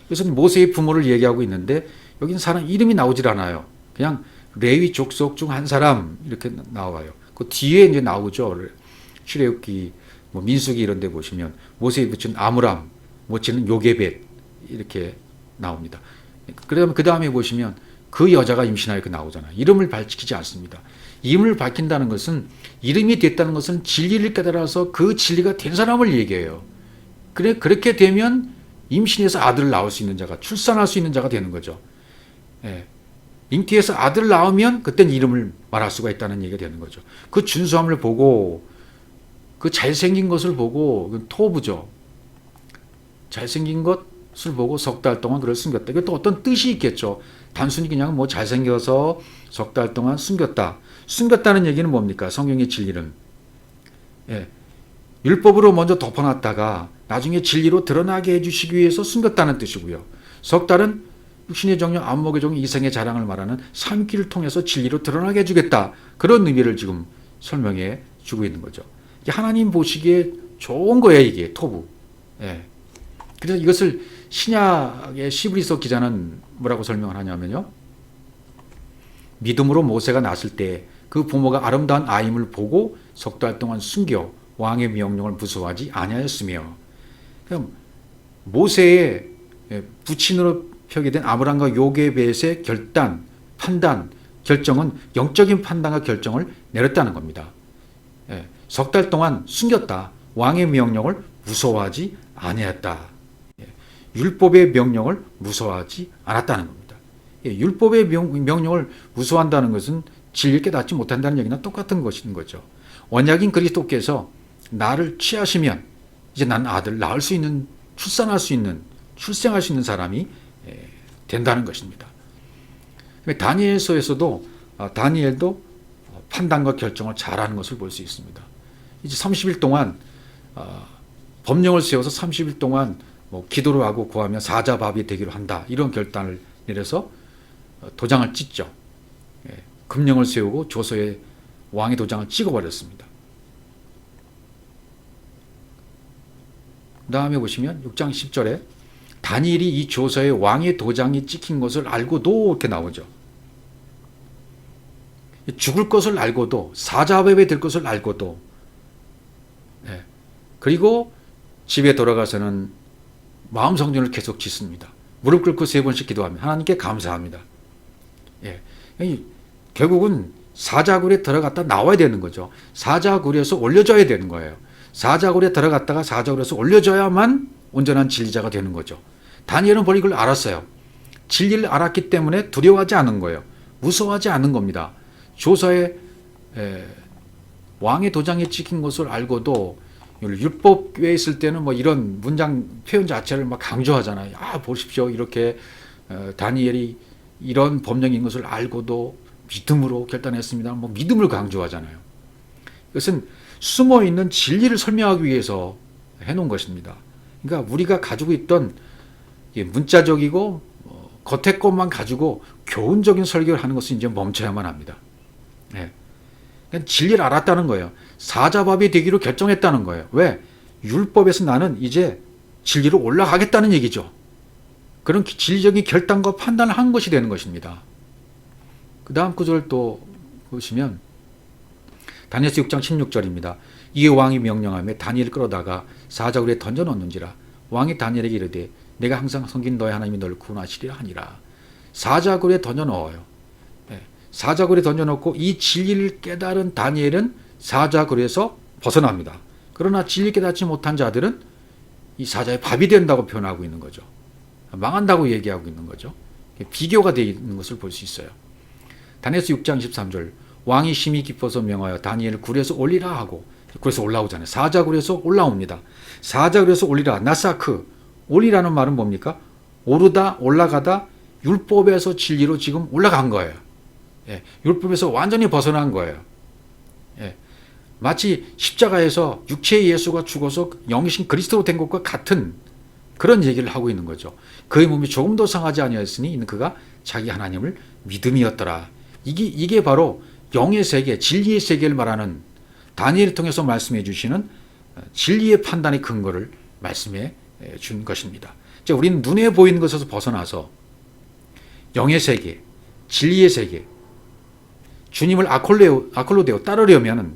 이것은 모세의 부모를 얘기하고 있는데 여기는 사람 이름이 나오질 않아요. 그냥 레위 족속 중 한 사람 이렇게 나와요. 그 뒤에 이제 나오죠. 출애굽기 뭐 민수기 이런 데 보시면 모세에 붙인 아므람, 모치는 요게벳 이렇게 나옵니다. 그다음에 그 다음에 보시면 그 여자가 임신하여 이렇게 나오잖아요. 이름을 밝히지 않습니다. 이름을 밝힌다는 것은 이름이 됐다는 것은 진리를 깨달아서 그 진리가 된 사람을 얘기해요. 그렇게 되면 임신해서 아들을 낳을 수 있는 자가, 출산할 수 있는 자가 되는 거죠. 예. 잉태해서 아들을 낳으면 그때는 이름을 말할 수가 있다는 얘기가 되는 거죠. 그 준수함을 보고 그 잘생긴 것을 보고 토부죠. 잘생긴 것을 보고 석 달 동안 그를 숨겼다. 이게 또 어떤 뜻이 있겠죠. 단순히 그냥 뭐 잘생겨서 석 달 동안 숨겼다. 숨겼다는 얘기는 뭡니까? 성경의 진리는. 예. 율법으로 먼저 덮어놨다가 나중에 진리로 드러나게 해주시기 위해서 숨겼다는 뜻이고요. 석 달은 육신의 정령, 안목의 정령, 이생의 자랑을 말하는 삶길을 통해서 진리로 드러나게 해주겠다. 그런 의미를 지금 설명해 주고 있는 거죠. 하나님 보시기에 좋은 거예요, 이게 토부. 예. 그래서 이것을 신약의 시브리서 기자는 뭐라고 설명을 하냐면요. 믿음으로 모세가 낳았을 때 그 부모가 아름다운 아임을 보고 석 달 동안 숨겨 왕의 명령을 무서워하지 아니하였으며, 모세의 부친으로 표기된 아므람과 요게벳의 결단, 판단, 결정은 영적인 판단과 결정을 내렸다는 겁니다. 예, 석 달 동안 숨겼다. 왕의 명령을 무서워하지 아니했다. 예, 율법의 명령을 무서워하지 않았다는 겁니다. 예, 율법의 명령을 무서워한다는 것은 진리를 깨닫지 못한다는 얘기나 똑같은 것인 거죠. 언약인 그리스도께서 나를 취하시면 이제 난 아들 낳을 수 있는, 출산할 수 있는, 출생할 수 있는 사람이 된다는 것입니다. 다니엘서에서도 다니엘도 판단과 결정을 잘하는 것을 볼 수 있습니다. 이제 30일 동안 법령을 세워서 30일 동안 뭐 기도를 하고 구하면 사자밥이 되기로 한다. 이런 결단을 내려서 도장을 찍죠. 금령을 세우고 조서에 왕의 도장을 찍어버렸습니다. 그 다음에 보시면 6장 10절에 다니엘이 이 조서에 왕의 도장이 찍힌 것을 알고도 이렇게 나오죠. 죽을 것을 알고도, 사자밥이 될 것을 알고도, 그리고 집에 돌아가서는 마음 성전을 계속 짓습니다. 무릎 꿇고 3번씩 기도하며 하나님께 감사합니다. 결국은 사자굴에 들어갔다 나와야 되는 거죠. 사자굴에서 올려져야 되는 거예요. 사자굴에 들어갔다가 사자굴에서 올려져야만 온전한 진리자가 되는 거죠. 다니엘은 벌써 이걸 알았어요. 진리를 알았기 때문에 두려워하지 않은 거예요. 무서워하지 않은 겁니다. 조서에 왕의 도장에 찍힌 것을 알고도 율법에 있을 때는 뭐 이런 문장 표현 자체를 막 강조하잖아요. 보십시오. 이렇게 다니엘이 이런 법령인 것을 알고도 믿음으로 결단했습니다. 뭐 믿음을 강조하잖아요. 이것은 숨어 있는 진리를 설명하기 위해서 해놓은 것입니다. 그러니까 우리가 가지고 있던 문자적이고 겉의 것만 가지고 교훈적인 설교를 하는 것은 이제 멈춰야만 합니다. 그러니까 진리를 알았다는 거예요. 사자밥이 되기로 결정했다는 거예요. 왜? 율법에서 나는 이제 진리로 올라가겠다는 얘기죠. 그런 진리적인 결단과 판단을 한 것이 되는 것입니다. 그 다음 구절 또 보시면 다니엘서 6장 16절입니다. 이에 왕이 명령하며 다니엘을 끌어다가 사자굴에 던져놓는지라. 왕이 다니엘에게 이르되 내가 항상 섬긴 너의 하나님이 너를 구원하시리라 하니라. 사자굴에 던져넣어요. 사자굴에 던져놓고 이 진리를 깨달은 다니엘은 사자굴에서 벗어납니다. 그러나 진리 깨닫지 못한 자들은 이 사자의 밥이 된다고 표현하고 있는 거죠. 망한다고 얘기하고 있는 거죠. 비교가 되어 있는 것을 볼 수 있어요. 다니엘서 6장 13절 왕이 심히 기뻐서 명하여 다니엘을 굴에서 올리라 하고, 굴에서 올라오잖아요. 사자굴에서 올라옵니다. 사자굴에서 올리라. 나사크. 올리라는 말은 뭡니까? 오르다, 올라가다, 율법에서 진리로 지금 올라간 거예요. 율법에서 완전히 벗어난 거예요. 마치 십자가에서 육체의 예수가 죽어서 영이신 그리스도로 된 것과 같은 그런 얘기를 하고 있는 거죠. 그의 몸이 조금 더 상하지 아니하였으니 이는 그가 자기 하나님을 믿음이었더라. 이게 바로 영의 세계, 진리의 세계를 말하는 다니엘을 통해서 말씀해 주시는 진리의 판단의 근거를 말씀해 준 것입니다. 우리는 눈에 보이는 것에서 벗어나서 영의 세계, 진리의 세계, 주님을 아콜로데오 따르려면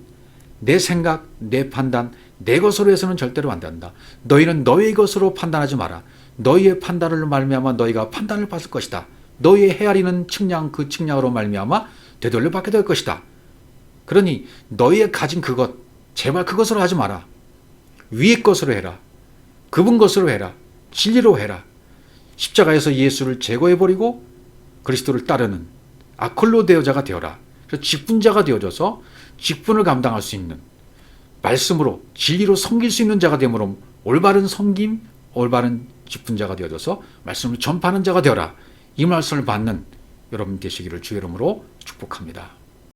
내 생각, 내 판단, 내 것으로 해서는 절대로 안 된다. 너희는 너희의 것으로 판단하지 마라. 너희의 판단으로 말미암아 너희가 판단을 받을 것이다. 너희의 헤아리는 측량, 그 측량으로 말미암아 되돌려 받게 될 것이다. 그러니 너희의 가진 그것, 제발 그것으로 하지 마라. 위의 것으로 해라. 그분 것으로 해라. 진리로 해라. 십자가에서 예수를 제거해버리고 그리스도를 따르는 아콜로데오자가 되어라. 그래서 직분자가 되어져서 직분을 감당할 수 있는, 말씀으로 진리로 섬길 수 있는 자가 되므로 올바른 섬김, 올바른 직분자가 되어져서 말씀을 전파하는 자가 되어라. 이 말씀을 받는 여러분 되시기를 주의 이름으로 축복합니다.